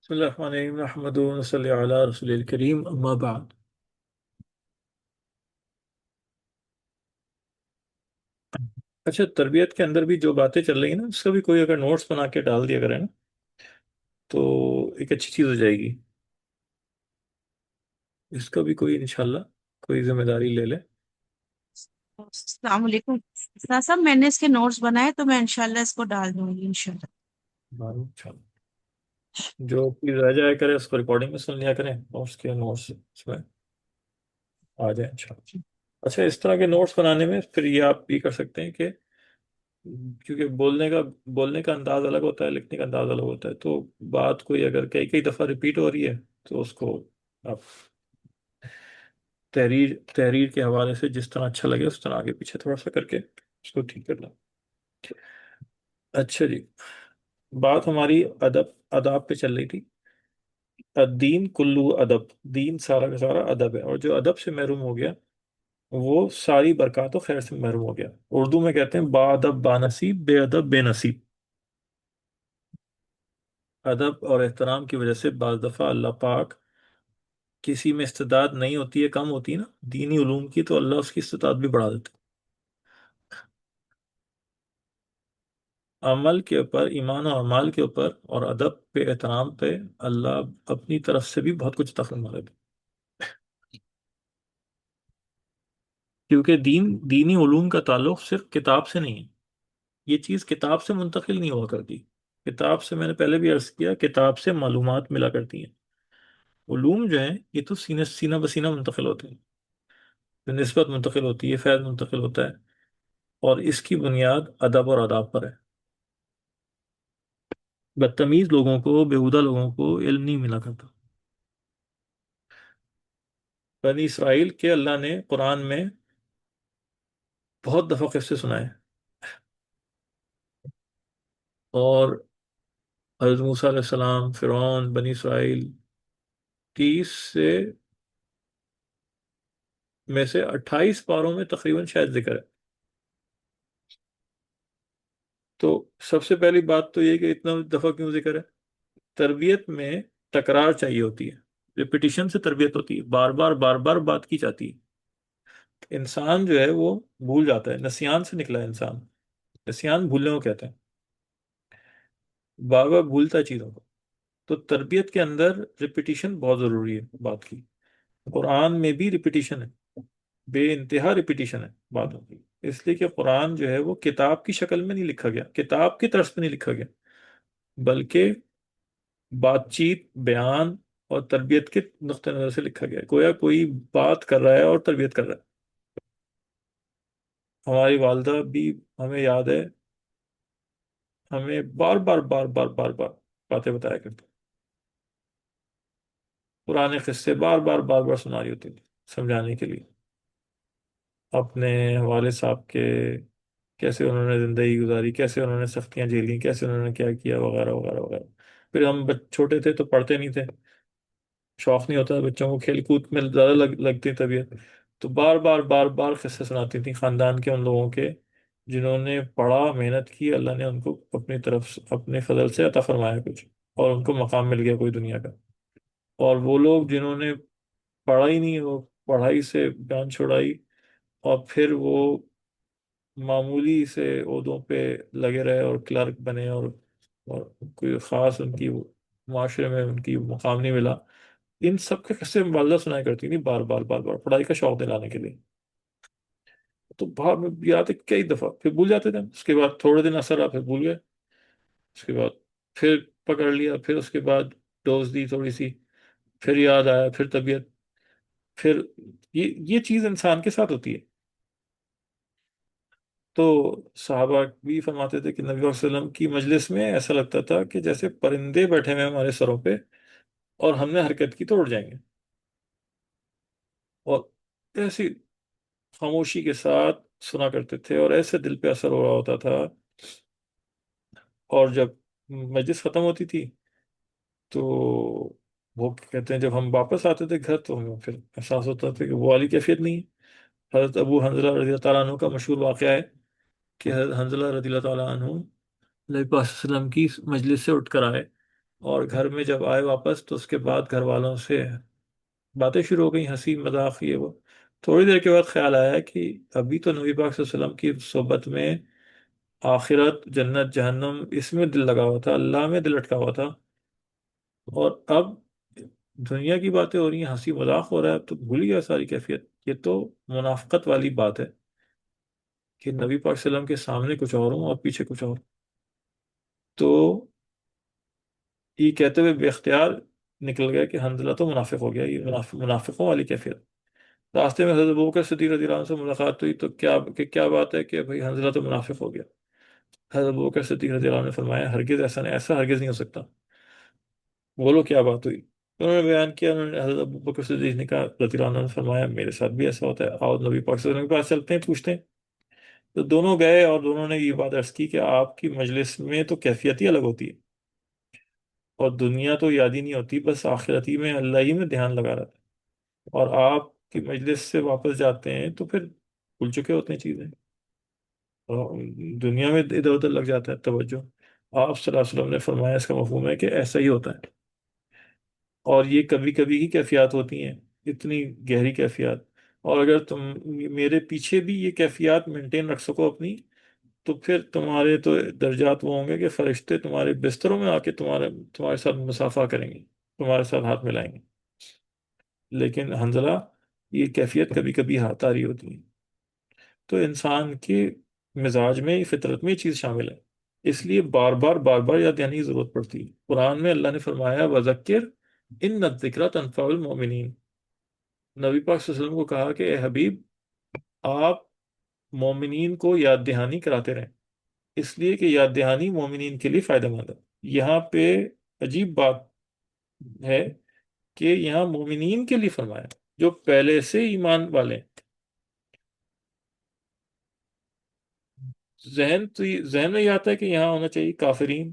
بسم اللہ الرحمن الرحیم نحمدہ و نصلی علی رسول الکریم اما بعد۔ اچھا، تربیت کے اندر بھی جو باتیں چل رہی ہیں نا، اس کا بھی کوئی اگر نوٹس بنا کے ڈال دیا کرے نا تو ایک اچھی چیز ہو جائے گی۔ اس کا بھی کوئی انشاءاللہ کوئی ذمہ داری لے لے۔ السلام علیکم صاحب، میں نے اس کے نوٹس بنائے تو میں انشاءاللہ اس کو ڈال دوں گی انشاءاللہ۔ انشاءاللہ جو چیز رہ جائے کرے اس کو ریکارڈنگ میں سن لیا کریں اور اس کے نوٹس اس میں آ جائیں انشاءاللہ۔ اچھا، اس طرح کے نوٹس بنانے میں پھر یہ آپ بھی کر سکتے ہیں کہ کیونکہ بولنے کا انداز الگ ہوتا ہے، لکھنے کا انداز الگ ہوتا ہے، تو بات کوئی اگر کئی کئی دفعہ ریپیٹ ہو رہی ہے تو اس کو آپ تحریر کے حوالے سے جس طرح اچھا لگے اس طرح آگے پیچھے تھوڑا سا کر کے اس کو ٹھیک کرنا۔ اچھا جی، بات ہماری اداب پہ چل رہی تھی۔ دین کلو ادب، دین سارا کا سارا ادب ہے، اور جو ادب سے محروم ہو گیا وہ ساری برکات و خیر سے محروم ہو گیا۔ اردو میں کہتے ہیں با ادب با نصیب، بے ادب بے نصیب۔ ادب اور احترام کی وجہ سے بعض دفعہ اللہ پاک کسی میں استعداد نہیں ہوتی ہے، کم ہوتی ہے نا دینی علوم کی، تو اللہ اس کی استعداد بھی بڑھا دیتے ہیں۔ عمل کے اوپر، ایمان و اعمال کے اوپر اور ادب پہ، احترام پہ اللہ اپنی طرف سے بھی بہت کچھ عطا فرما دیتے ہیں، کیونکہ دینی علوم کا تعلق صرف کتاب سے نہیں ہے۔ یہ چیز کتاب سے منتقل نہیں ہوا کرتی۔ کتاب سے، میں نے پہلے بھی عرض کیا، کتاب سے معلومات ملا کرتی ہیں۔ علوم جو ہیں یہ تو سینہ سینہ بسینہ منتقل ہوتے ہیں، نسبت منتقل ہوتی ہے، فیض منتقل ہوتا ہے، اور اس کی بنیاد ادب اور آداب پر ہے۔ بدتمیز لوگوں کو، بیہودہ لوگوں کو علم نہیں ملا کرتا۔ بنی اسرائیل کے اللہ نے قرآن میں بہت دفعہ قصے سنائے، اور حضرت موسیٰ علیہ السلام، فرعون، بنی اسرائیل، 30 میں سے 28 پاروں میں تقریباً شاید ذکر ہے۔ تو سب سے پہلی بات تو یہ کہ اتنا دفعہ کیوں ذکر ہے؟ تربیت میں تکرار چاہیے ہوتی ہے، ریپیٹیشن سے تربیت ہوتی ہے، بار بار بار بار بات کی جاتی ہے۔ انسان جو ہے وہ بھول جاتا ہے، نسیان سے نکلا ہے انسان، نسیان بھولنے کو کہتے ہیں، بار بار بھولتا ہے چیزوں کو۔ تو تربیت کے اندر ریپیٹیشن بہت ضروری ہے بات کی۔ قرآن میں بھی ریپیٹیشن ہے، بے انتہا ریپیٹیشن ہے باتوں کی، اس لیے کہ قرآن جو ہے وہ کتاب کی شکل میں نہیں لکھا گیا، کتاب کی طرز پہ نہیں لکھا گیا، بلکہ بات چیت، بیان اور تربیت کے نقطہ نظر سے لکھا گیا ہے، گویا کوئی بات کر رہا ہے اور تربیت کر رہا ہے۔ ہماری والدہ بھی، ہمیں یاد ہے، ہمیں بار بار بار بار بار بار باتیں بتایا کرتی، پرانے قصے بار بار بار بار سنا رہی ہوتی تھی سمجھانے کے لیے اپنے والد صاحب کے، کیسے انہوں نے زندگی گزاری، کیسے انہوں نے سختیاں جھیلی، کیسے انہوں نے کیا کیا، وغیرہ وغیرہ وغیرہ۔ پھر ہم چھوٹے تھے تو پڑھتے نہیں تھے، شوق نہیں ہوتا بچوں کو، کھیل کود میں زیادہ لگتی طبیعت، تو بار بار بار بار قصے سناتی تھیں خاندان کے ان لوگوں کے جنہوں نے پڑھا، محنت کی، اللہ نے ان کو اپنی طرف اپنے فضل سے عطا فرمایا کچھ، اور ان کو مقام مل گیا کوئی دنیا کا۔ اور وہ لوگ جنہوں نے پڑھا ہی نہیں، وہ پڑھائی سے جان چھڑائی، اور پھر وہ معمولی سے عہدوں پہ لگے رہے اور کلرک بنے، اور کوئی خاص ان کی معاشرے میں ان کی مقام نہیں ملا۔ ان سب کے قصے والدہ سنایا کرتی تھی بار بار بار بار، پڑھائی کا شوق دلانے کے لیے۔ تو باہر میں یاد ہے کئی دفعہ، پھر بھول جاتے تھے ہم، اس کے بعد تھوڑے دن اثر آ، پھر بھول گئے، اس کے بعد پھر پکڑ لیا، پھر اس کے بعد ڈوز دی تھوڑی سی، پھر یاد آیا، پھر طبیعت، پھر یہ چیز انسان کے ساتھ ہوتی ہے۔ تو صحابہ بھی فرماتے تھے کہ نبی صلی اللہ علیہ وسلم کی مجلس میں ایسا لگتا تھا کہ جیسے پرندے بیٹھے ہوئے ہیں ہمارے سروں پہ، اور ہم نے حرکت کی تو اڑ جائیں گے، اور ایسی خاموشی کے ساتھ سنا کرتے تھے، اور ایسے دل پہ اثر ہو رہا ہوتا تھا۔ اور جب مجلس ختم ہوتی تھی تو وہ کہتے ہیں جب ہم واپس آتے تھے گھر تو ہمیں پھر احساس ہوتا تھا کہ وہ والی کیفیت نہیں ہے۔ حضرت ابو حنظلہ رضی اللہ تعالیٰ عنہ کا مشہور واقعہ ہے کہ حضرت حنظلہ رضی اللہ تعالیٰ عنہ نبی پاک صلی اللہ علیہ وسلم کی مجلس سے اٹھ کر آئے، اور گھر میں جب آئے واپس تو اس کے بعد گھر والوں سے باتیں شروع ہو گئی، ہنسی مذاق یہ وہ. تھوڑی دیر کے بعد خیال آیا کہ ابھی تو نبی پاک صلی اللہ علیہ وسلم کی صحبت میں آخرت، جنت، جہنم، اس میں دل لگا ہوا تھا، اللہ میں دل اٹکا ہوا تھا، اور اب دنیا کی باتیں ہو رہی ہیں، ہنسی مذاق ہو رہا ہے، اب تو بھول گیا ساری کیفیت. یہ تو منافقت والی بات ہے کہ نبی پاک صلی اللہ علیہ وسلم کے سامنے کچھ اور ہوں اور پیچھے کچھ اور. تو یہ کہتے ہوئے بے اختیار نکل گیا کہ حنزلہ تو منافق ہو گیا، یہ منافقوں والی کیفیت. راستے میں حضرت ابوبکر صدیق رضی اللہ عنہ سے ملاقات ہوئی تو کیا بات ہے کہ بھائی حنزلہ تو منافق ہو گیا. حضرت ابوبکر صدیق رضی اللہ عنہ نے فرمایا ہرگز ایسا نہیں، ایسا ہرگز نہیں ہو سکتا. بولو کیا بات ہوئی. انہوں نے بیان کیا، انہوں نے حضرت ابوبکر صدیق نے کہا رضی اللہ عنہ نے فرمایا میرے ساتھ بھی ایسا ہوتا ہے، آؤ نبی پاک صلی اللہ علیہ وسلم کے پاس چلتے ہیں، پوچھتے ہیں. تو دونوں گئے اور دونوں نے یہ بات عرض کی کہ آپ کی مجلس میں تو کیفیت ہی الگ ہوتی ہے، اور دنیا تو یاد ہی نہیں ہوتی، بس آخرت ہی میں، اللہ ہی میں دھیان لگا رہتا ہے. اور آپ کی مجلس سے واپس جاتے ہیں تو پھر بھول چکے ہوتے ہیں چیزیں، اور دنیا میں ادھر ادھر لگ جاتا ہے توجہ. آپ صلی اللہ علیہ وسلم نے فرمایا اس کا مفہوم ہے کہ ایسا ہی ہوتا ہے، اور یہ کبھی کبھی ہی کیفیات ہوتی ہیں، اتنی گہری کیفیات. اور اگر تم میرے پیچھے بھی یہ کیفیات مینٹین رکھ سکو اپنی، تو پھر تمہارے تو درجات وہ ہوں گے کہ فرشتے تمہارے بستروں میں آ کے تمہارے ساتھ مصافحہ کریں گے، تمہارے ساتھ ہاتھ ملائیں گے. لیکن حنزلہ، یہ کیفیت کبھی کبھی ہاتھ آ رہی ہوتی ہے. تو انسان کے مزاج میں، فطرت میں یہ چیز شامل ہے، اس لیے بار بار بار بار یاد دہانی کی ضرورت پڑتی ہے. قرآن میں اللہ نے فرمایا وَذَكِّرْ إِنَّ الذِّكْرَ تَنفَعُ الْمُؤْمِنِينَ. نبی پاک صلی اللہ علیہ وسلم کو کہا کہ اے حبیب، آپ مومنین کو یاد دہانی کراتے رہیں، اس لیے کہ یاد دہانی مومنین کے لیے فائدہ مند ہے. یہاں پہ عجیب بات ہے کہ یہاں مومنین کے لیے فرمایا، جو پہلے سے ایمان والے ہیں. ذہن میں یہ آتا ہے کہ یہاں ہونا چاہیے کافرین،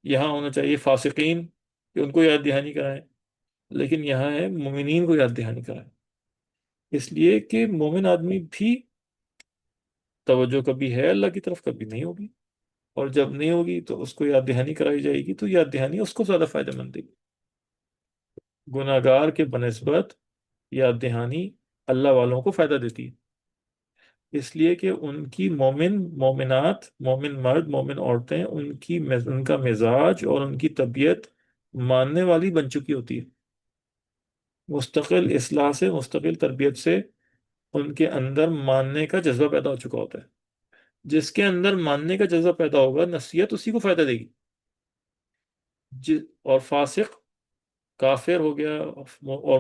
یہاں ہونا چاہیے فاسقین، کہ ان کو یاد دہانی کرائیں. لیکن یہاں ہے مومنین کو یاد دہانی کرائیں، اس لیے کہ مومن آدمی بھی توجہ کبھی ہے اللہ کی طرف، کبھی نہیں ہوگی، اور جب نہیں ہوگی تو اس کو یاد دہانی کرائی جائے گی تو یاد دہانی اس کو زیادہ فائدہ مند دے گی. گناہگار کے بنسبت یاد دہانی اللہ والوں کو فائدہ دیتی ہے، اس لیے کہ ان کی مومنات، مومن مرد، مومن عورتیں، ان کا مزاج اور ان کی طبیعت ماننے والی بن چکی ہوتی ہے. مستقل اصلاح سے، مستقل تربیت سے ان کے اندر ماننے کا جذبہ پیدا ہو چکا ہوتا ہے. جس کے اندر ماننے کا جذبہ پیدا ہوگا، نصیحت اسی کو فائدہ دے گی. اور فاسق، کافر ہو گیا، اور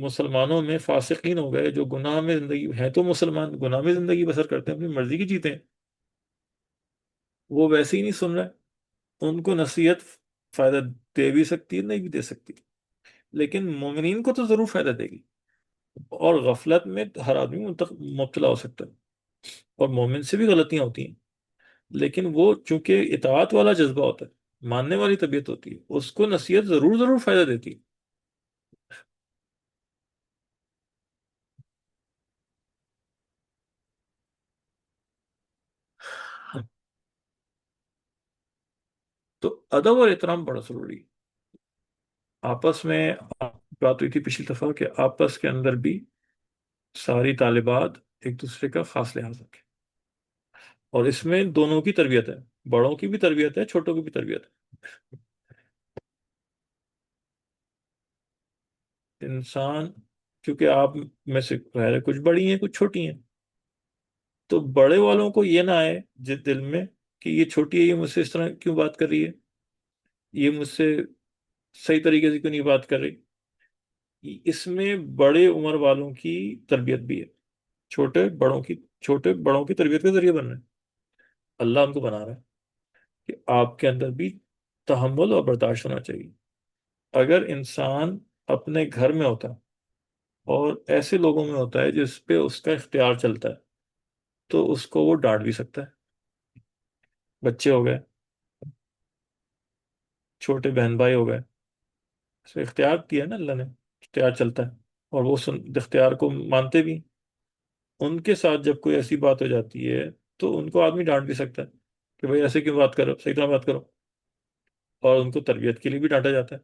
مسلمانوں میں فاسقین ہو گئے جو گناہ میں زندگی ہے، تو مسلمان گناہ میں زندگی بسر کرتے ہیں، اپنی مرضی کی جیتے ہیں، وہ ویسے ہی نہیں سن رہے. ان کو نصیحت فائدہ دے بھی سکتی ہے، نہیں بھی دے سکتی، لیکن مومنین کو تو ضرور فائدہ دے گی. اور غفلت میں ہر آدمی مبتلا ہو سکتا ہے، اور مومن سے بھی غلطیاں ہوتی ہیں، لیکن وہ چونکہ اطاعت والا جذبہ ہوتا ہے، ماننے والی طبیعت ہوتی ہے، اس کو نصیحت ضرور ضرور فائدہ دیتی ہے. تو ادب اور احترام بڑا ضروری ہے. آپس میں بات ہوئی تھی پچھلی دفعہ کہ آپس کے اندر بھی ساری طالبات ایک دوسرے کا خاص لحاظ رکھیں، اور اس میں دونوں کی تربیت ہے، بڑوں کی بھی تربیت ہے، چھوٹوں کی بھی تربیت ہے. انسان، کیونکہ آپ میں سے ظاہر ہے کچھ بڑی ہیں کچھ چھوٹی ہیں، تو بڑے والوں کو یہ نہ آئے دل میں کہ یہ چھوٹی ہے، یہ مجھ سے اس طرح کیوں بات کر رہی ہے، یہ مجھ سے صحیح طریقے سے کیوں نہیں بات کر رہی. اس میں بڑے عمر والوں کی تربیت بھی ہے، چھوٹے بڑوں کی تربیت کا ذریعہ بن رہے ہیں. اللہ ان کو بنا رہا ہے کہ آپ کے اندر بھی تحمل اور برداشت ہونا چاہیے. اگر انسان اپنے گھر میں ہوتا ہے اور ایسے لوگوں میں ہوتا ہے جس پہ اس کا اختیار چلتا ہے، تو اس کو وہ ڈانٹ بھی سکتا ہے. بچے ہو گئے، چھوٹے بہن بھائی ہو گئے، اس پہ اختیار دیا ہے نا اللہ نے، اختیار چلتا ہے، اور وہ اختیار کو مانتے بھی. ان کے ساتھ جب کوئی ایسی بات ہو جاتی ہے تو ان کو آدمی ڈانٹ بھی سکتا ہے کہ بھائی ایسے کیوں بات کرو، صحیح طرح بات کرو. اور ان کو تربیت کے لیے بھی ڈانٹا جاتا ہے.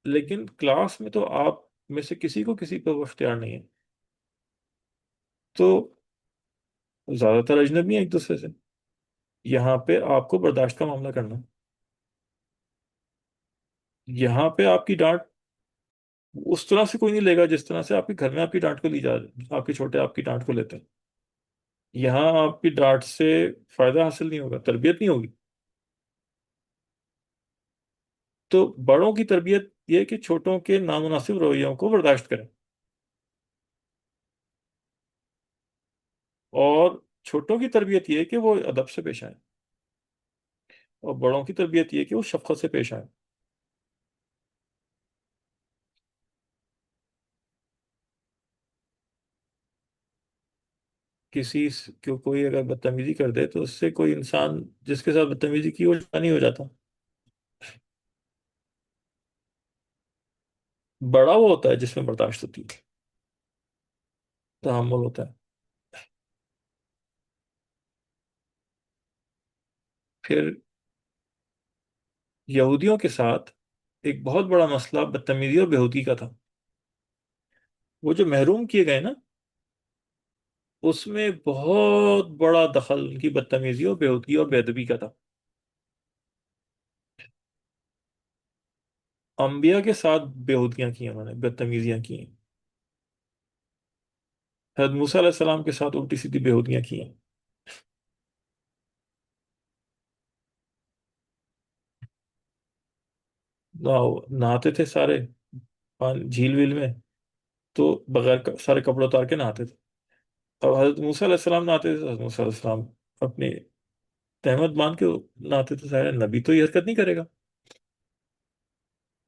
لیکن کلاس میں تو آپ میں سے کسی کو کسی پہ وہ اختیار نہیں ہے. تو زیادہ تر اجنبی ہیں ایک دوسرے سے. یہاں پہ آپ کو برداشت کا معاملہ کرنا. یہاں پہ آپ کی ڈانٹ اس طرح سے کوئی نہیں لے گا جس طرح سے آپ کے گھر میں آپ کی ڈانٹ کو لی جا آپ کے چھوٹے آپ کی ڈانٹ کو لیتے ہیں. یہاں آپ کی ڈانٹ سے فائدہ حاصل نہیں ہوگا، تربیت نہیں ہوگی. تو بڑوں کی تربیت یہ ہے کہ چھوٹوں کے نامناسب رویوں کو برداشت کریں، اور چھوٹوں کی تربیت یہ ہے کہ وہ ادب سے پیش آئیں، اور بڑوں کی تربیت یہ ہے کہ وہ شفقت سے پیش آئیں. کو کوئی اگر بدتمیزی کر دے تو اس سے کوئی انسان جس کے ساتھ بدتمیزی کی وہ نہیں ہو جاتا. بڑا وہ ہوتا ہے جس میں برداشت ہوتی ہے، تحمل ہوتا ہے. پھر یہودیوں کے ساتھ ایک بہت بڑا مسئلہ بدتمیزی اور بےہودگی کا تھا. وہ جو محروم کیے گئے نا، اس میں بہت بڑا دخل ان کی بدتمیزی اور بےہودگی اور بے ادبی کا تھا. انبیاء کے ساتھ بےہودگیاں کی انہوں نے، بدتمیزیاں کی ہیں. حضرت موسیٰ علیہ السلام کے ساتھ الٹی سیدھی بےہودگیاں کی ہیں. نہاتے تھے سارے جھیل ویل میں، تو بغیر سارے کپڑے اتار کے نہاتے تھے. اور حضرت موسیٰ علیہ السلام نہاتے تھے، حضرت موسیٰ علیہ السلام اپنی تہمت باندھ کے نہاتے تھے. ظاہر ہے نبی تو یہ حرکت نہیں کرے گا.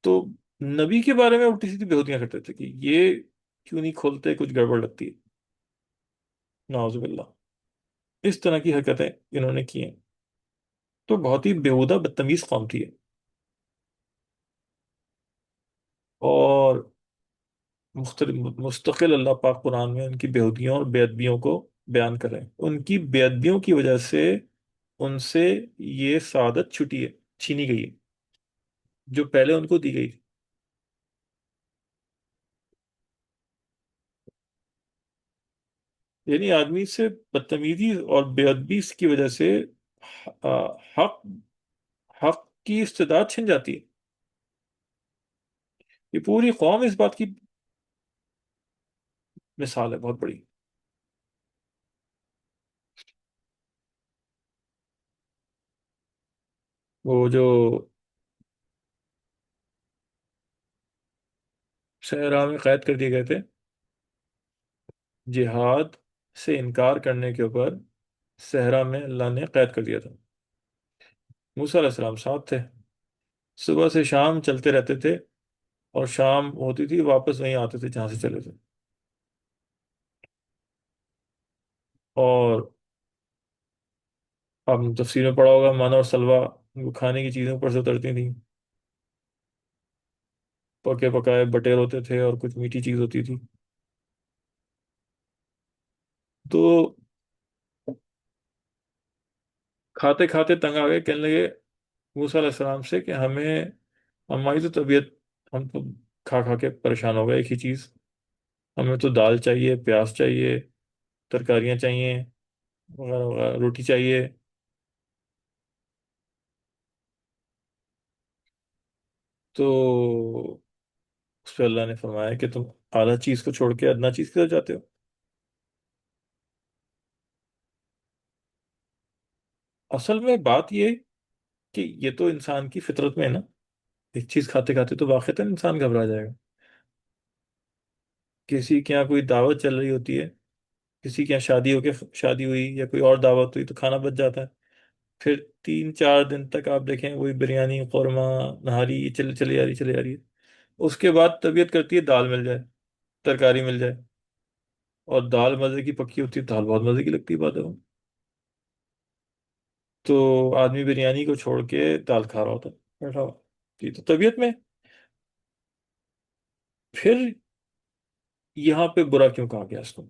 تو نبی کے بارے میں الٹی سیدھی بےہودیاں کرتے تھے کہ یہ کیوں نہیں کھولتے، کچھ گڑبڑ لگتی ہے. نعوذ باللہ. اس طرح کی حرکتیں انہوں نے کی ہیں. تو بہت ہی بیہودہ بدتمیز قوم تھی ہے. اور مستقل اللہ پاک قرآن میں ان کی بےہودیوں اور بے ادبیوں کو بیان کریں. ان کی بے ادبیوں کی وجہ سے ان سے یہ سعادت چھٹی ہے، چھینی گئی ہے جو پہلے ان کو دی گئی تھی. یعنی آدمی سے بدتمیزی اور بے ادبی کی وجہ سے حق حق کی استعداد چھن جاتی ہے. یہ پوری قوم اس بات کی مثال ہے بہت بڑی. وہ جو صحرا میں قید کر دیے گئے تھے، جہاد سے انکار کرنے کے اوپر صحرا میں اللہ نے قید کر دیا تھا. موسیٰ علیہ السلام ساتھ تھے، صبح سے شام چلتے رہتے تھے، اور شام ہوتی تھی واپس وہیں آتے تھے جہاں سے چلے تھے. اور آپ نے تفسیر میں پڑھا ہوگا مانا اور سلوا وہ کھانے کی چیزیں اوپر سے اترتی تھیں. پکے پکائے بٹیر ہوتے تھے اور کچھ میٹھی چیز ہوتی تھی. تو کھاتے کھاتے تنگ آ گئے، کہنے لگے موسیٰ علیہ السلام سے کہ ہماری تو طبیعت، ہم تو کھا کھا کے پریشان ہو گئے ایک ہی چیز. ہمیں تو دال چاہیے، پیاز چاہیے، ترکاریاں چاہیے، وغیرہ وغیرہ، روٹی چاہیے. تو اس پہ اللہ نے فرمایا کہ تم اعلیٰ چیز کو چھوڑ کے ادنا چیز کی طرف جاتے ہو. اصل میں بات یہ کہ یہ تو انسان کی فطرت میں ہے نا. ایک چیز کھاتے کھاتے تو واقعتاً انسان گھبرا جائے گا. کسی کے یہاں کوئی دعوت چل رہی ہوتی ہے، کسی کے یہاں شادی ہوئی یا کوئی اور دعوت ہوئی تو کھانا بچ جاتا ہے. پھر 3 4 دن تک آپ دیکھیں وہی بریانی قورمہ نہاری یہ چلی آ رہی چلی آ رہی ہے. اس کے بعد طبیعت کرتی ہے دال مل جائے، ترکاری مل جائے. اور دال مزے کی پکی ہوتی ہے، دال بہت مزے کی لگتی ہے بعد میں. تو آدمی بریانی کو چھوڑ کے دال کھا رہا ہوتا ہے بیٹھا ہوا. یہ تو طبیعت میں. پھر یہاں پہ برا کیوں کہا گیا اس کو؟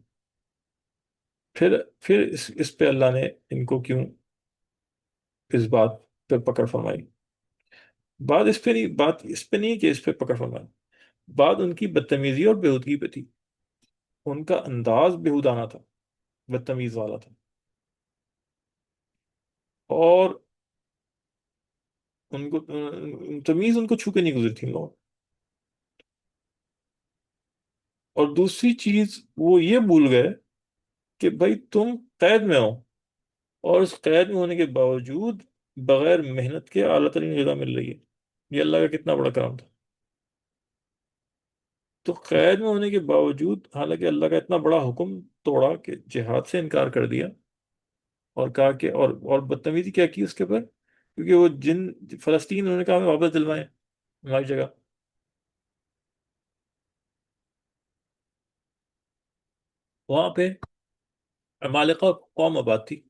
پھر اس پہ اللہ نے ان کو کیوں اس بات پھر پکڑ فرمائی. بات اس پہ نہیں کہ اس پہ پکڑ فرمائی. بات ان کی بدتمیزی اور بےہودگی پہ تھی. ان کا انداز بےہودانہ تھا، بدتمیز والا تھا. اور ان کو تمیز ان کو چھو کے نہیں گزری تھی ان لوگوں. اور دوسری چیز وہ یہ بھول گئے کہ بھائی تم قید میں ہو، اور اس قید میں ہونے کے باوجود بغیر محنت کے اعلیٰ ترین غذا مل رہی ہے. یہ اللہ کا کتنا بڑا کرم تھا. تو قید میں ہونے کے باوجود حالانکہ اللہ کا اتنا بڑا حکم توڑا کہ جہاد سے انکار کر دیا، اور کہا کہ اور بدتمیزی کیا کی اس کے اوپر، کیونکہ وہ جن فلسطین انہوں نے کہا ہمیں واپس دلوائیں ہماری جگہ. وہاں پہ عمالقہ قوم آباد تھی.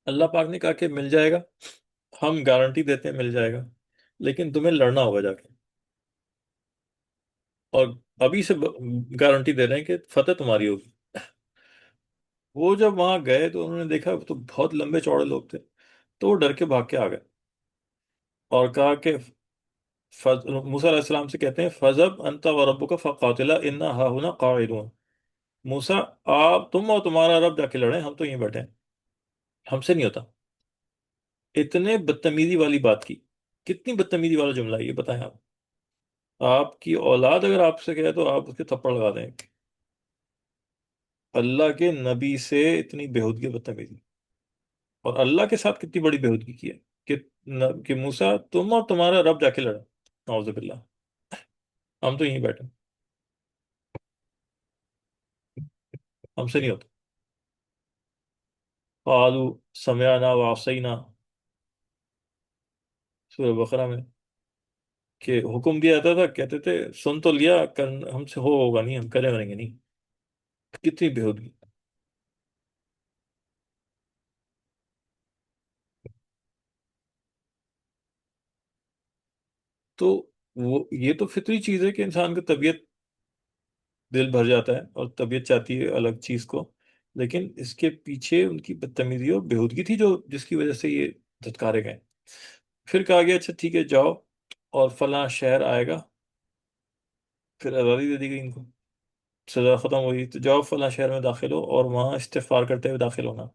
اللہ پاک نے کہا کہ مل جائے گا، ہم گارنٹی دیتے ہیں مل جائے گا، لیکن تمہیں لڑنا ہوگا جا کے. اور ابھی سے گارنٹی دے رہے ہیں کہ فتح تمہاری ہوگی. وہ جب وہاں گئے تو انہوں نے دیکھا تو بہت لمبے چوڑے لوگ تھے. تو وہ ڈر کے بھاگ کے آ گئے اور کہا کہ موسیٰ علیہ السلام سے کہتے ہیں فَذَبْ أَنْتَ وَرَبُّكَ فَقَاتِلَا إِنَّا هَاهُنَا قَاعِدُونَ. موسیٰ، آپ تم اور تمہارا رب جا کے لڑیں، ہم تو یہیں بیٹھے ہیں، ہم سے نہیں ہوتا. اتنے بدتمیزی والی بات کی. کتنی بدتمیزی والا جملہ ہے یہ بتائیں آپ. آپ کی اولاد اگر آپ سے کہے تو آپ اس کے تھپڑ لگا دیں. اللہ کے نبی سے اتنی بےہودگی بدتمیزی، اور اللہ کے ساتھ کتنی بڑی بےہودگی کی ہے کہ کہ موسیٰ تم اور تمہارا رب جا کے لڑا. نعوذ باللہ، ہم تو یہیں بیٹھے، ہم سے نہیں ہوتا. قالوا سمعنا وعصینا، سورہ بقرہ میں، کہ حکم دیا جاتا تھا کہتے تھے سن تو لیا، ہم سے ہوگا نہیں، ہم کریں گے نہیں. کتنی بےہودگی. تو وہ یہ تو فطری چیز ہے کہ انسان کا طبیعت، دل بھر جاتا ہے اور طبیعت چاہتی ہے الگ چیز کو. لیکن اس کے پیچھے ان کی بدتمیزی اور بےہودگی تھی جو جس کی وجہ سے یہ دھتکارے گئے. پھر کہا گیا اچھا ٹھیک ہے جاؤ، اور فلاں شہر آئے گا. پھر آزادی دے دی گئی ان کو. سزا ختم ہوئی تو جاؤ فلاں شہر میں داخل ہو اور وہاں استغفار کرتے ہوئے داخل ہونا.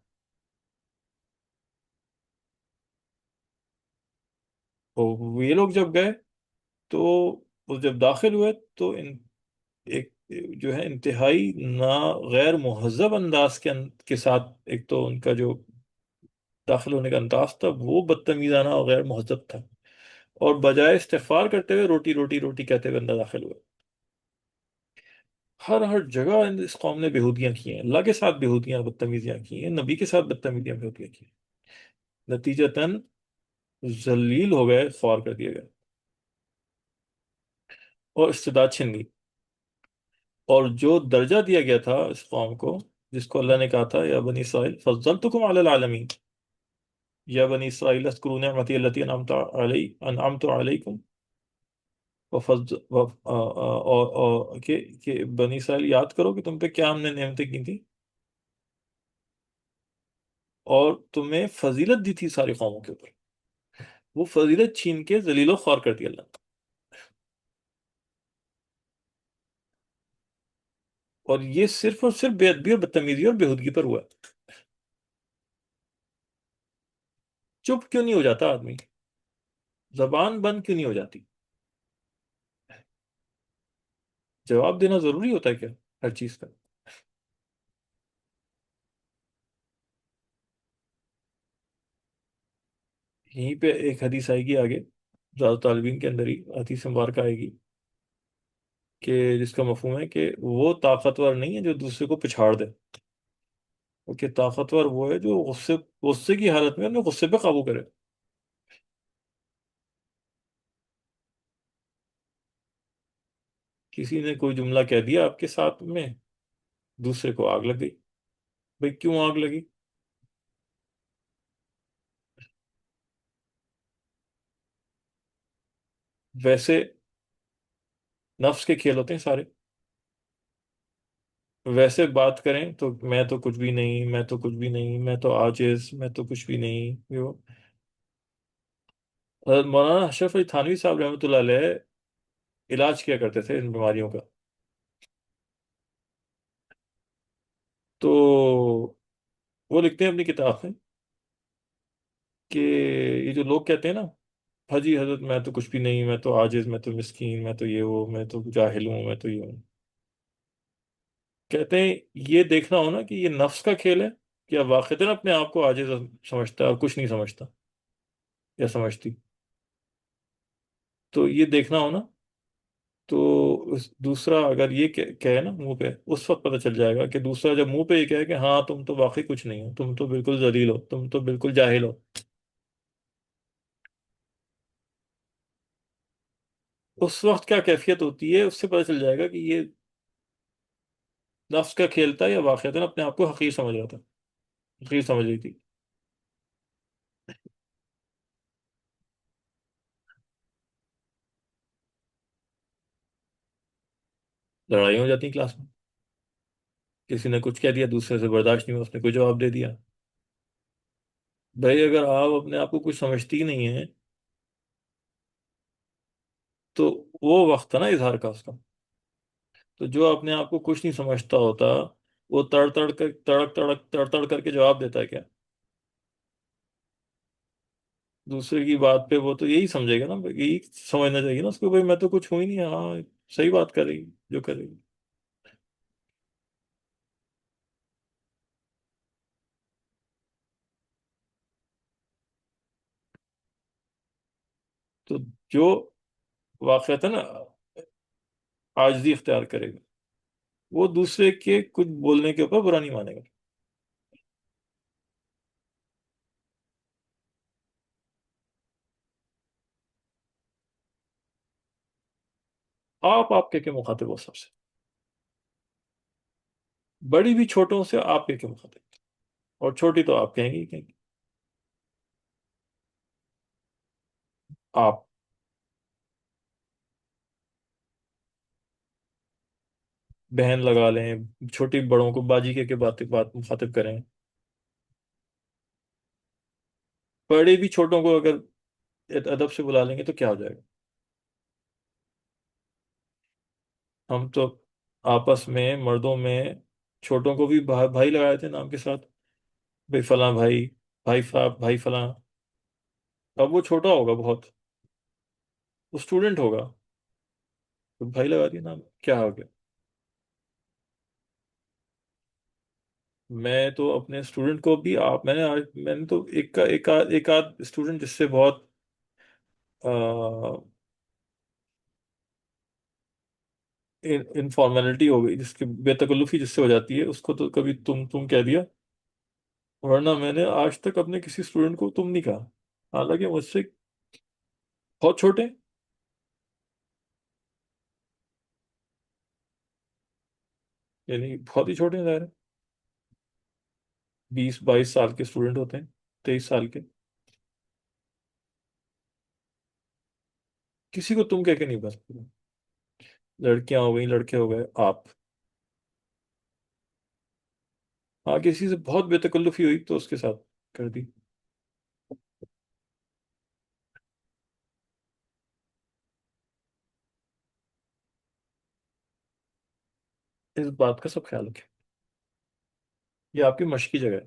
تو یہ لوگ جب گئے تو وہ جب داخل ہوئے تو ایک جو ہے انتہائی غیر مہذب انداز کے ساتھ، ایک تو ان کا جو داخل ہونے کا انداز تھا وہ بدتمیزانہ اور غیر مہذب تھا، اور بجائے استغفار کرتے ہوئے روٹی روٹی روٹی کہتے ہوئے اندر داخل ہوئے. ہر ہر جگہ اس قوم نے بےہودیاں کی ہیں، اللہ کے ساتھ بےہودیاں بدتمیزیاں کی ہیں، نبی کے ساتھ بدتمیزیاں بےہودیاں کی ہیں. نتیجتاً ذلیل ہو گئے، خوار کر دیے گئے، اور استعداد چھن گئی. اور جو درجہ دیا گیا تھا اس قوم کو، جس کو اللہ نے کہا تھا یا بنی اسرائیل فضلتکم علی العالمین، یا بنی اسرائیل اذکروا نعمتی التی انعمت علیکم کہ بنی اسرائیل یاد کرو کہ تم پہ کیا ہم نے نعمتیں کی تھیں، اور تمہیں فضیلت دی تھی ساری قوموں کے اوپر. وہ فضیلت چھین کے ذلیل و خوار کر دیا اللہ نے. اور یہ صرف اور صرف بے ادبی اور بدتمیزی اور بےہودگی پر ہوا ہے. چپ کیوں نہیں ہو جاتا آدمی؟ زبان بند کیوں نہیں ہو جاتی؟ جواب دینا ضروری ہوتا ہے کیا ہر چیز کا؟ یہیں پہ ایک حدیث آئے گی آگے، زیادہ طالبین کے اندر ہی حدیث مبارکہ آئے گی، کہ جس کا مفہوم ہے کہ وہ طاقتور نہیں ہے جو دوسرے کو پچھاڑ دے، کہ طاقتور وہ ہے جو غصے کی حالت میں اپنے غصے پہ قابو کرے. کسی نے کوئی جملہ کہہ دیا آپ کے ساتھ میں، دوسرے کو آگ لگ گئی. بھئی کیوں آگ لگی؟ ویسے نفس کے کھیل ہوتے ہیں سارے. ویسے بات کریں تو میں تو کچھ بھی نہیں، میں تو کچھ بھی نہیں، میں تو عاجز، میں تو کچھ بھی نہیں. حضرت مولانا اشرف علی تھانوی صاحب رحمۃ اللہ علیہ علاج کیا کرتے تھے ان بیماریوں کا. تو وہ لکھتے ہیں اپنی کتاب میں کہ یہ جو لوگ کہتے ہیں نا، حجی حضرت میں تو کچھ بھی نہیں، میں تو عاجز، میں تو مسکین، میں تو یہ وہ، میں تو جاہل ہوں، میں تو یہ ہوں. کہتے ہیں یہ دیکھنا ہونا کہ یہ نفس کا کھیل ہے، کہ واقعتاً اپنے آپ کو عاجز سمجھتا ہے اور کچھ نہیں سمجھتا یا سمجھتی. تو یہ دیکھنا ہونا. تو دوسرا اگر یہ کہے نا منہ پہ، اس وقت پتہ چل جائے گا کہ دوسرا جب منہ پہ یہ کہے کہ ہاں تم تو واقعی کچھ نہیں ہو، تم تو بالکل ذلیل ہو، تم تو بالکل جاہل ہو، اس وقت کیا کیفیت ہوتی ہے اس سے پتہ چل جائے گا کہ یہ نفس کا کھیل تھا یا واقعتاً اپنے آپ کو حقیر سمجھ رہا تھا، حقیر سمجھ رہی تھی. لڑائی ہو جاتی ہیں کلاس میں، کسی نے کچھ کہہ دیا، دوسرے سے برداشت نہیں ہوا، اس نے کوئی جواب دے دیا. بھائی اگر آپ اپنے آپ کو کچھ سمجھتی ہی نہیں ہیں تو وہ وقت ہے نا اظہار کا اس کا. تو جو اپنے آپ کو کچھ نہیں سمجھتا ہوتا، وہ تڑ تڑ کر کے جواب دیتا ہے کیا؟ دوسرے کی بات پہ وہ تو یہی سمجھے گا نا، یہی سمجھنا چاہیے نا اس کو، بھائی میں تو کچھ ہوں ہی نہیں، ہاں صحیح بات کرے گی جو کرے گی. تو جو واقعتا نا عاجزی اختیار کرے گا، وہ دوسرے کے کچھ بولنے کے اوپر برا نہیں مانے گا. آپ کے مخاطب ہو سب سے، بڑی بھی چھوٹوں سے آپ کے مخاطب، اور چھوٹی تو آپ کہیں گی ہی کہیں گی. آپ بہن لگا لیں، چھوٹی بڑوں کو باجی کے بات مخاطب کریں. بڑے بھی چھوٹوں کو اگر ادب سے بلا لیں گے تو کیا ہو جائے گا؟ ہم تو آپس میں مردوں میں چھوٹوں کو بھی بھائی لگائے تھے نام کے ساتھ، بھائی فلاں بھائی، بھائی صاحب، بھائی فلاں. اب وہ چھوٹا ہوگا بہت، وہ اسٹوڈنٹ ہوگا، تو بھائی لگا دیا نام، کیا ہو گیا؟ میں تو اپنے اسٹوڈنٹ کو بھی آپ، میں نے تو ایک آدھ اسٹوڈنٹ جس سے بہت انفارمیلٹی ہو گئی، جس کی بے تکلفی جس سے ہو جاتی ہے، اس کو تو کبھی تم کہہ دیا. ورنہ میں نے آج تک اپنے کسی اسٹوڈنٹ کو تم نہیں کہا، حالانکہ مجھ سے بہت چھوٹے ہیں. یعنی بہت ہی چھوٹے ہیں، ظاہر ہے 20 22 سال کے اسٹوڈنٹ ہوتے ہیں، 23 سال کے. کسی کو تم کہہ کے نہیں بس. لڑکیاں ہو گئی، لڑکے ہو گئے، آپ. ہاں کسی سے بہت بے تکلفی ہوئی تو اس کے ساتھ کر دی. اس بات کا سب خیال رکھیں، یہ آپ کی مشق کی جگہ ہے.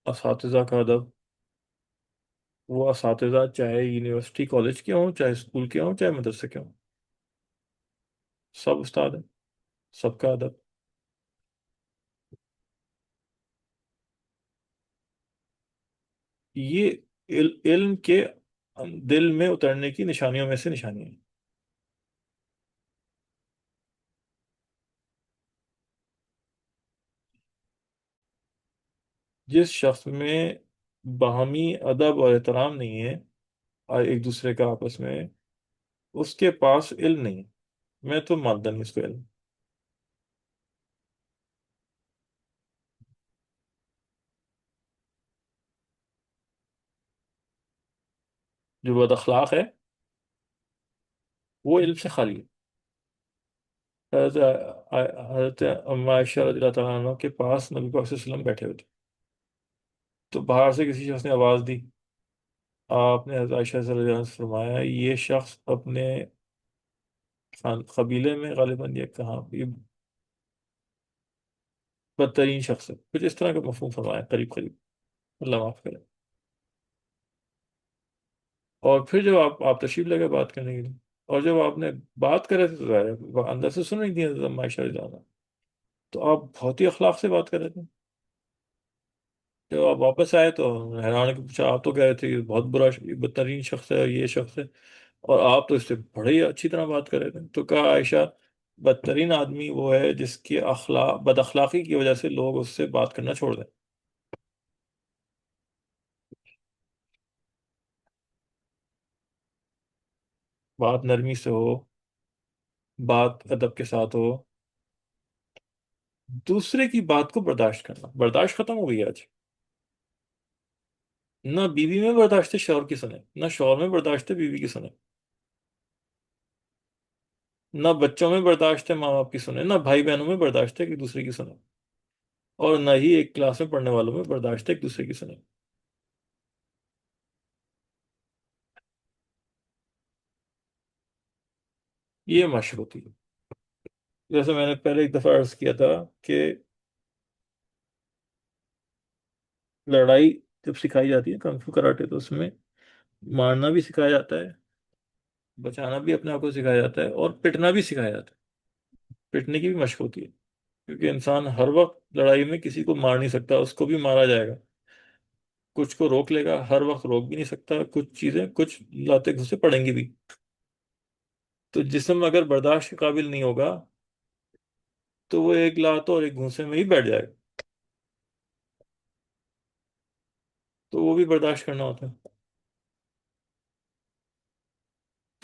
اساتذہ کا ادب، وہ اساتذہ چاہے یونیورسٹی کالج کے ہوں، چاہے اسکول کے ہوں، چاہے مدرسے کے ہوں، سب استاد ہیں، سب کا ادب. یہ علم کے دل میں اترنے کی نشانیوں میں سے نشانی ہے. جس شخص میں باہمی ادب اور احترام نہیں ہے، اور ایک دوسرے کا آپس میں، اس کے پاس علم نہیں. میں تو مانتا نہیں اس کو علم. جو بد اخلاق ہے وہ علم سے خالی ہے. حضرت اما عائشہ رضی اللہ تعالیٰ عنہ کے پاس نبی پاک صلی اللہ علیہ وسلم بیٹھے ہوئے تھے، تو باہر سے کسی شخص نے آواز دی، آپ نے حضرت عائشہ رضی اللہ عنہ سے فرمایا یہ شخص اپنے قبیلے میں غالباً یہ کہاں یہ بدترین شخص ہے، کچھ اس طرح کا مفہوم فرمایا قریب قریب، اللہ معاف کرے۔ اور پھر جب آپ تشریف لگے بات کرنے کے لیے، اور جب آپ نے بات کر رہے تھے تو ظاہر ہے وہ اندر سے سن رہی تھی حضرت اما عائشہ رضی اللہ عنہ، تو آپ بہت ہی اخلاق سے بات کر رہے تھے۔ جب آپ واپس آئے تو حیران کہ پوچھا آپ تو کہہ رہے تھے یہ بہت برا بدترین شخص ہے یہ شخص ہے، اور آپ تو اس سے بڑے ہی اچھی طرح بات کر رہے تھے۔ تو کہا عائشہ بدترین آدمی وہ ہے جس کی بد اخلاقی کی وجہ سے لوگ اس سے بات کرنا چھوڑ دیں۔ بات نرمی سے ہو، بات ادب کے ساتھ ہو، دوسرے کی بات کو برداشت کرنا، برداشت ختم ہو گئی ہے آج۔ نہ بیوی میں برداشت ہے شوہر کی سنیں، نہ شوہر میں برداشت ہے بیوی کی سنیں، نہ بچوں میں برداشت ہے ماں باپ کی سنیں، نہ بھائی بہنوں میں برداشت ہے کہ دوسرے کی سنیں، اور نہ ہی ایک کلاس میں پڑھنے والوں میں برداشت ہے ایک دوسرے کی سنیں۔ یہ مشق ہوتی ہے۔ جیسے میں نے پہلے ایک دفعہ عرض کیا تھا کہ لڑائی جب سکھائی جاتی ہے کنگ فو کراٹے، تو اس میں مارنا بھی سکھایا جاتا ہے، بچانا بھی اپنے آپ کو سکھایا جاتا ہے، اور پٹنا بھی سکھایا جاتا ہے، پٹنے کی بھی مشق ہوتی ہے، کیونکہ انسان ہر وقت لڑائی میں کسی کو مار نہیں سکتا، اس کو بھی مارا جائے گا، کچھ کو روک لے گا، ہر وقت روک بھی نہیں سکتا، کچھ چیزیں کچھ لاتے گھسے پڑیں گی بھی۔ تو جسم اگر برداشت کے قابل نہیں ہوگا تو وہ ایک لات اور ایک گھوسے میں ہی بیٹھ جائے گا، تو وہ بھی برداشت کرنا ہوتا ہے۔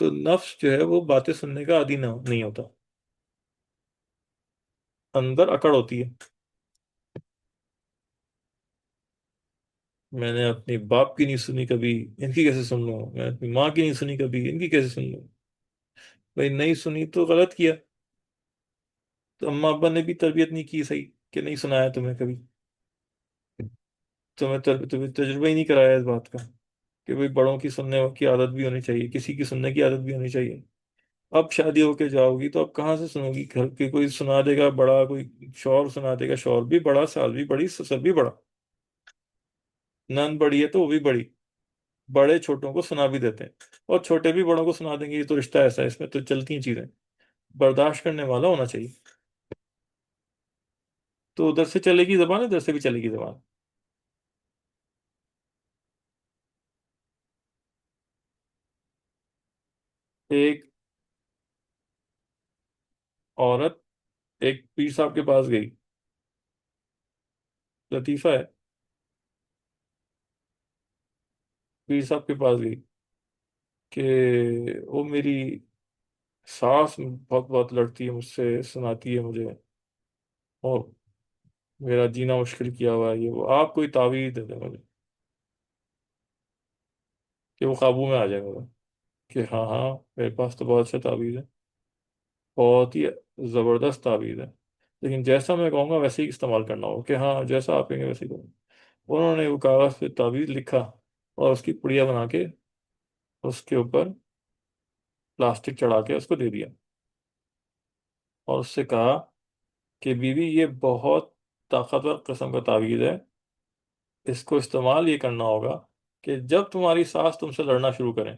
تو نفس جو ہے وہ باتیں سننے کا عادی نہیں ہوتا، اندر اکڑ ہوتی ہے، میں نے اپنی باپ کی نہیں سنی کبھی، ان کی کیسے سن لوں، میں نے اپنی ماں کی نہیں سنی کبھی، ان کی کیسے سن لوں؟ بھائی نہیں سنی تو غلط کیا، تو اما ابا نے بھی تربیت نہیں کی صحیح کہ نہیں سنایا تمہیں کبھی، تمہیں تجربہ ہی نہیں کرایا اس بات کا کہ بھئی بڑوں کی سننے کی عادت بھی ہونی چاہیے، کسی کی سننے کی عادت بھی ہونی چاہیے۔ اب شادی ہو کے جاؤ گی تو اب کہاں سے سنو گی؟ گھر کے کوئی سنا دے گا بڑا، کوئی شوہر سنا دے گا، شوہر بھی بڑا، سال بھی بڑی، سسر بھی بڑا، نند بڑی ہے تو وہ بھی بڑی، بڑے چھوٹوں کو سنا بھی دیتے ہیں، اور چھوٹے بھی بڑوں کو سنا دیں گے، یہ تو رشتہ ایسا ہے، اس میں تو چلتی ہیں چیزیں، برداشت کرنے والا ہونا چاہیے۔ تو ادھر سے چلے گی زبان، ادھر سے بھی چلے گی زبان۔ ایک عورت ایک پیر صاحب کے پاس گئی، لطیفہ ہے، پیر صاحب کے پاس گئی کہ وہ میری ساس بہت بہت لڑتی ہے مجھ سے، سناتی ہے مجھے، اور میرا جینا مشکل کیا ہوا ہے، یہ وہ آپ کوئی تعویذ دے دیں مجھے کہ وہ قابو میں آ جائے میرا، کہ ہاں ہاں میرے پاس تو بہت اچھا تعویذ ہے، بہت ہی زبردست تعویذ ہے، لیکن جیسا میں کہوں گا ویسے ہی استعمال کرنا ہوگا، کہ ہاں جیسا آپ کہیں گے ویسے ہی کروں گا۔ انہوں نے وہ کاغذ پہ تعویذ لکھا اور اس کی پڑیا بنا کے اس کے اوپر پلاسٹک چڑھا کے اس کو دے دیا، اور اس سے کہا کہ بیوی یہ بہت طاقتور قسم کا تعویذ ہے، اس کو استعمال یہ کرنا ہوگا کہ جب تمہاری ساس تم سے لڑنا شروع کریں